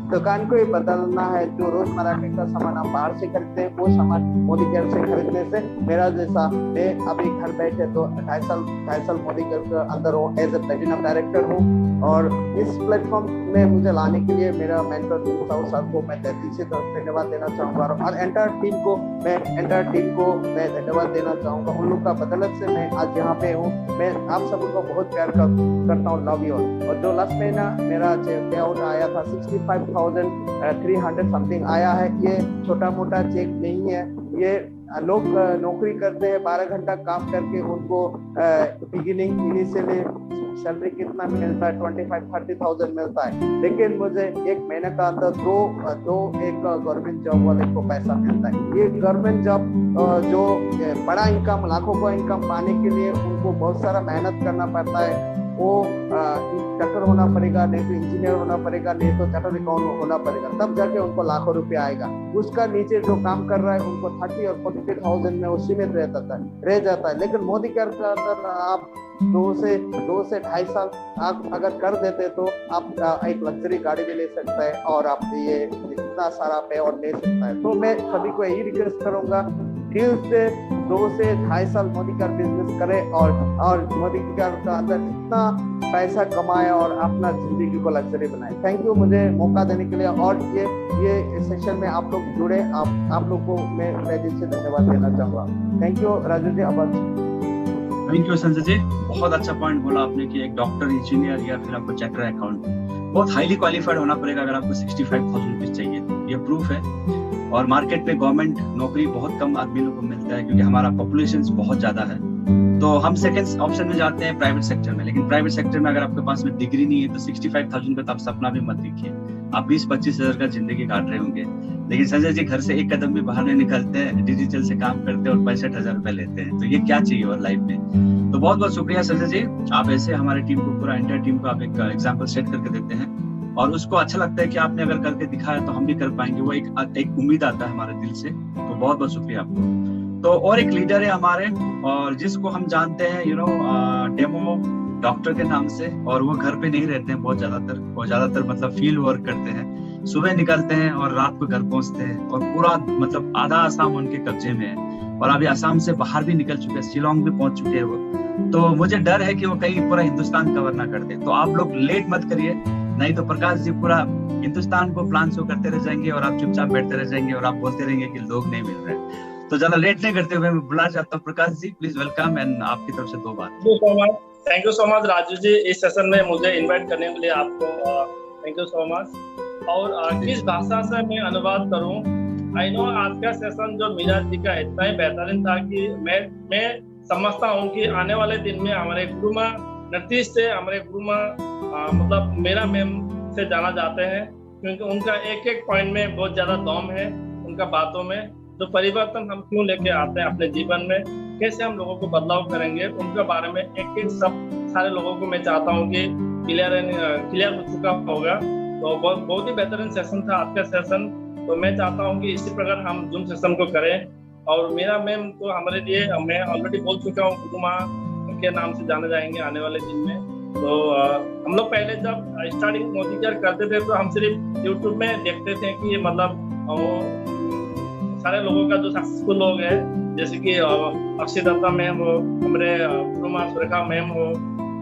दुकान को ही बदलना है। जो रोजमर्रा का सामान आप बाहर से खरीदते हैं वो सामान मोदी केयर से खरीदने से मेरा जैसा, मैं अभी घर बैठे तो 2.5 साल मोदी केयर के अंदर हूँ, एज ए प्लेटिनम डायरेक्टर हूँ। और इस प्लेटफॉर्म में मुझे लाने के लिए मेरा मेंटर साउथ सर को मैं दिल से धन्यवाद देना चाहूँगा। और एंटायर टीम को मैं धन्यवाद देना चाहूँगा। उन लोग का बदौलत से मैं आज यहाँ पे हूँ। मैं आप सबको बहुत प्यार करता हूँ, लव यू। और जो लास्ट महीना मेरा पे आउट आया था 65,300 समथिंग आया है, ये छोटा मोटा चेक नहीं है। ये लोग नौकरी करते हैं 12 घंटा काम करके, उनको बिगिनिंग इनिशियली सैलरी कितना मिलता है 25-30,000 मिलता है। लेकिन मुझे 1 महीने का अंदर दो एक गवर्नमेंट जॉब वाले को पैसा मिलता है। ये गवर्नमेंट जॉब जो बड़ा इनकम, लाखों का इनकम पाने के लिए उनको बहुत सारा मेहनत करना पड़ता है। वो डॉक्टर होना पड़ेगा, नहीं तो इंजीनियर होना पड़ेगा, नहीं तो चार्टर्ड अकाउंट होना पड़ेगा, तब जाके उनको लाखों रुपए आएगा। उसका नीचे जो काम कर रहा है उनको 30 और 40,000 में वो सीमित रह जाता है। लेकिन मोदी केयर के अंदर आप 2 से 2.5 साल आप अगर कर देते तो आप एक लग्जरी गाड़ी भी ले सकता है और आप ये इतना सारा पे और ले सकता है। तो मैं सभी को यही रिक्वेस्ट करूंगा, दिल से 2 से 2.5 साल मोदी केयर बिजनेस करें और मोदी केयर का अंदर इतना पैसा कमाए और अपना जिंदगी को लग्जरी बनाए। थैंक यू मुझे मौका देने के लिए। और ये सेशन में आप लोग जुड़े, आप लोग को मैं दिल से धन्यवाद देना चाहूँगा। Thank you Raju ji. अब थैंक यू संजय जी, बहुत अच्छा पॉइंट बोला आपने कि एक डॉक्टर, इंजीनियर या फिर आपको चार्टर्ड अकाउंटेंट बहुत हाईली क्वालिफाइड होना पड़ेगा अगर आपको 65,000 रुपीज चाहिए। ये प्रूफ है। और मार्केट में गवर्नमेंट नौकरी बहुत कम आदमी लोगों को मिलता है क्योंकि हमारा पॉपुलेशन बहुत ज्यादा है। तो हम सेकंड ऑप्शन में जाते हैं प्राइवेट सेक्टर में। लेकिन प्राइवेट सेक्टर में अगर आपके पास में डिग्री नहीं है तो 65,000 पे तो आप सपना भी मत देखिए। आप 20-25 हजार का जिंदगी काट रहे होंगे। लेकिन संजय जी घर से एक कदम भी बाहर नहीं निकलते हैं, डिजिटल से काम करते हैं और 65,000 रुपए लेते हैं। तो ये क्या चाहिए और लाइफ में। तो बहुत बहुत शुक्रिया संजय जी, आप ऐसे हमारे टीम को, पूरा इंटर टीम को आप एक एग्जाम्पल सेट करके देते हैं और उसको अच्छा लगता है कि आपने अगर करके दिखाया तो हम भी कर पाएंगे। वो एक उम्मीद आता है हमारे दिल से। तो बहुत बहुत शुक्रिया आपको। तो और एक लीडर है हमारे, और जिसको हम जानते हैं डेमो डॉक्टर के नाम से, और वो घर पे नहीं रहते हैं बहुत ज्यादातर मतलब फील्ड वर्क करते हैं। सुबह निकलते हैं और रात को घर पहुंचते हैं, और पूरा मतलब आधा असम उनके कब्जे में है, और अभी असम से बाहर भी निकल चुके हैं, शिलोंग भी पहुंच चुके हैं वो। तो मुझे डर है कि वो कहीं पूरा हिंदुस्तान कवर ना कर दे, तो आप लोग लेट मत करिए, नहीं तो प्रकाश जी पूरा हिंदुस्तान को प्लान शो करते रह जाएंगे और आप चुपचाप बैठते रह जाएंगे और आप बोलते रहेंगे कि लोग नहीं मिल रहे। तो ज्यादा लेट नहीं करते हुए मैं बुला चाहता हूँ Prakash ji, please welcome, and आपकी तरफ से 2 बात। Thank you so much Raju ji, इस सेशन में मुझे इनवाइट करने के लिए आपको थैंक यू सो मच। और किस भाषा से मैं अनुवाद करूं? आई नो आज का सेशन जो मीरा जी का इतना ही बेहतरीन था कि मैं समझता हूं कि आने वाले दिन में हमारे गुरु माँ नतीश से हमारे गुरु माँ मतलब मेरा मैम से जाना जाते हैं, क्योंकि उनका एक एक पॉइंट में बहुत ज्यादा दम है, उनका बातों में जो परिवर्तन हम क्यों लेके आते हैं अपने जीवन में, कैसे हम लोगों को बदलाव करेंगे, उनके बारे में एक एक सब सारे लोगों को मैं चाहता हूँ कि क्लियर हो चुका होगा। तो बहुत ही बेहतरीन सेशन था आज का सेशन। तो मैं चाहता हूँ कि इसी प्रकार हम जूम सेशन को करें। और मेरा मैम तो हमारे लिए मैं ऑलरेडी बोल चुका हूँ, गुरु माँ के नाम से जाने जाएंगे आने वाले दिन में। तो हम लोग पहले जब स्टार्टिंग मोदी केयर करते थे तो हम सिर्फ यूट्यूब में देखते थे कि मतलब सारे लोगों का जो सक्सेसफुल लोग हैं, जैसे कि अक्षयदत्ता मैम हो, हमारे गुरुमा सुरेखा मैम हो,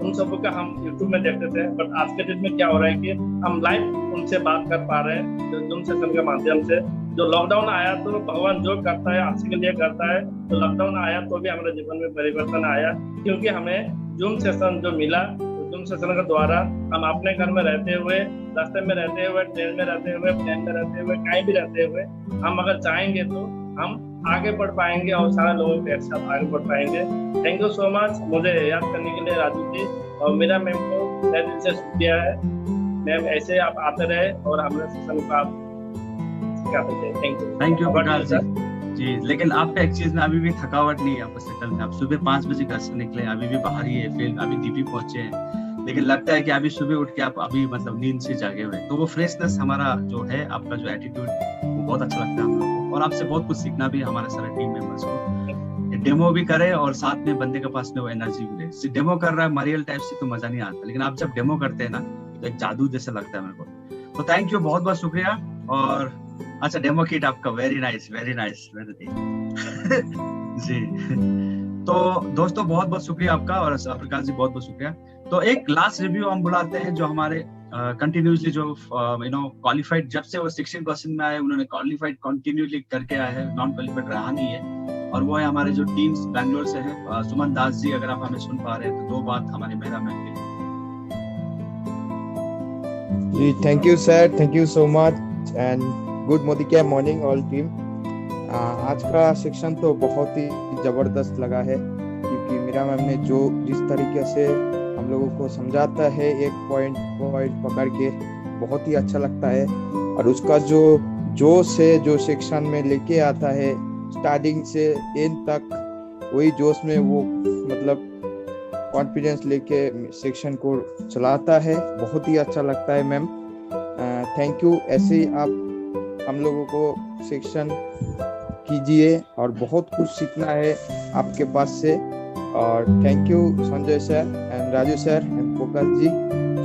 उन सबको का हम यूट्यूब में देखते थे। बट आज के दिन में क्या हो रहा है कि हम लाइव उनसे बात कर पा रहे हैं जूम सेशन के माध्यम से। जो लॉकडाउन आया तो भगवान जो करता है अच्छे के लिए करता है, तो लॉकडाउन आया तो भी हमारे जीवन में परिवर्तन आया, क्योंकि हमें जूम सेशन जो मिला, जूम सेशन के द्वारा हम अपने घर में रहते हुए, रास्ते में रहते हुए, ट्रेन में रहते हुए, प्लेन में रहते हुए, कहीं भी रहते हुए, हम अगर चाहेंगे तो हम आगे बढ़ पाएंगे और सारे लोगों के एक साथ आगे बढ़ पाएंगे। थैंक यू सो मच मुझे याद करने के लिए राजू जी, और मेरा मैम को तहे दिल से शुक्रिया है। मैम ऐसे आप आते रहे और हमारे सेशन को आप सिखाते रहे। Thank you Prakash ji. लेकिन आप पे एक चीज में अभी भी थकावट नहीं है आपको शक्ल में। आप सुबह 5 बजे घर से निकले, अभी भी बाहर ही है, फिर अभी डीपी पहुंचे हैं, लेकिन लगता है कि अभी सुबह उठ के आप अभी मतलब नींद से जागे हुए। तो वो फ्रेशनेस हमारा जो है, आपका जो एटीट्यूड, वो बहुत अच्छा लगता है हम लोग को, और आपसे बहुत कुछ सीखना भी है हमारे सारे टीम मेंबर्स को। डेमो भी करे और साथ में बंदे के पास में वो एनर्जी भी रहे। डेमो कर रहा है मरियल टाइप से तो मजा नहीं आता, लेकिन आप जब डेमो करते हैं ना तो एक जादू जैसा लगता है मेरे को। तो थैंक यू, बहुत बहुत शुक्रिया। और अच्छा, डेमो किट आपका वेरी नाइस जी। तो दोस्तों बहुत बहुत शुक्रिया आपका, और प्रकाश जी बहुत बहुत शुक्रिया। तो एक लास्ट रिव्यू हम बुलाते हैं जो हमारे कंटिन्यूसली जो क्वालिफाइड, जब से वो 16% में आए उन्होंने क्वालिफाइड कंटिन्यूसली करके आए हैं, नॉन क्वालिफाइड रहा नहीं है, और वो है हमारे जो टीम्स बैंगलोर से हैं। सुमन दास जी, अगर आप हमें सुन पा रहे हैं तो 2 बात हमारे मेरा मैम के जी। Thank you sir, thank you so much, and good Modi care morning all team. आज का सेक्शन तो बहुत ही जबरदस्त लगा है, क्योंकि मेरा मैम ने जो जिस तरीके से हम लोगों को समझाता है, एक पॉइंट पकड़ के, बहुत ही अच्छा लगता है। और उसका जो जोश है, जो सेक्शन में लेके आता है स्टार्टिंग से एंड तक, वही जोश में वो मतलब कॉन्फिडेंस लेके सेक्शन को चलाता है। बहुत ही अच्छा लगता है मैम, थैंक यू। ऐसे ही आप हम लोगों को सेक्शन कीजिए, और बहुत कुछ सीखना है आपके पास से। और thank you Sanjay sir and Raju sir and focus ji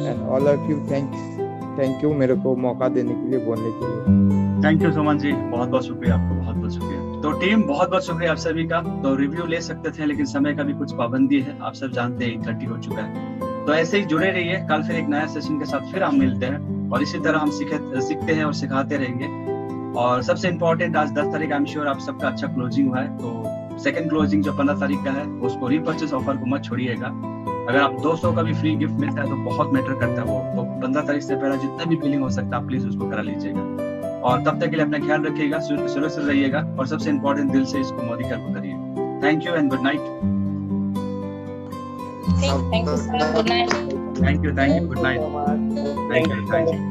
and all of you, thank you मेरे को मौका देने के लिए, बोलने के लिए। थैंक यू सुमन जी, बहुत बहुत शुक्रिया आपको, बहुत बहुत शुक्रिया। तो टीम बहुत बहुत शुक्रिया आप सभी का। तो रिव्यू ले सकते थे, लेकिन समय का भी कुछ पाबंदी है, आप सब जानते हैं 8:30 हो चुका है। तो ऐसे ही जुड़े रहिए, कल फिर एक नया सेशन के साथ फिर हम मिलते हैं, और इसी तरह हम सीखते हैं और सिखाते रहेंगे। और सबसे इम्पोर्टेंट, आज 10 तारीख, आई एम श्योर आप सबका अच्छा क्लोजिंग हुआ है। तो सेकंड क्लोजिंग जो 15 तारीख का है, उसको रीपर्चेस ऑफर को मत छोड़िएगा। अगर आप 200 का भी फ्री गिफ्ट मिलता है तो बहुत मैटर करता है वो। तो 15 तारीख से पहले जितना भी बिलिंग हो सकता है प्लीज उसको करा लीजिएगा। और तब तक के लिए अपना ख्याल रखिएगा, सुरक्षित रहिएगा, और सबसे इम्पोर्टेंट, दिल से इसको मोदी केयर को करिए। Thank you and good night. Thank you sir, good night. Thank you good night. Thank you.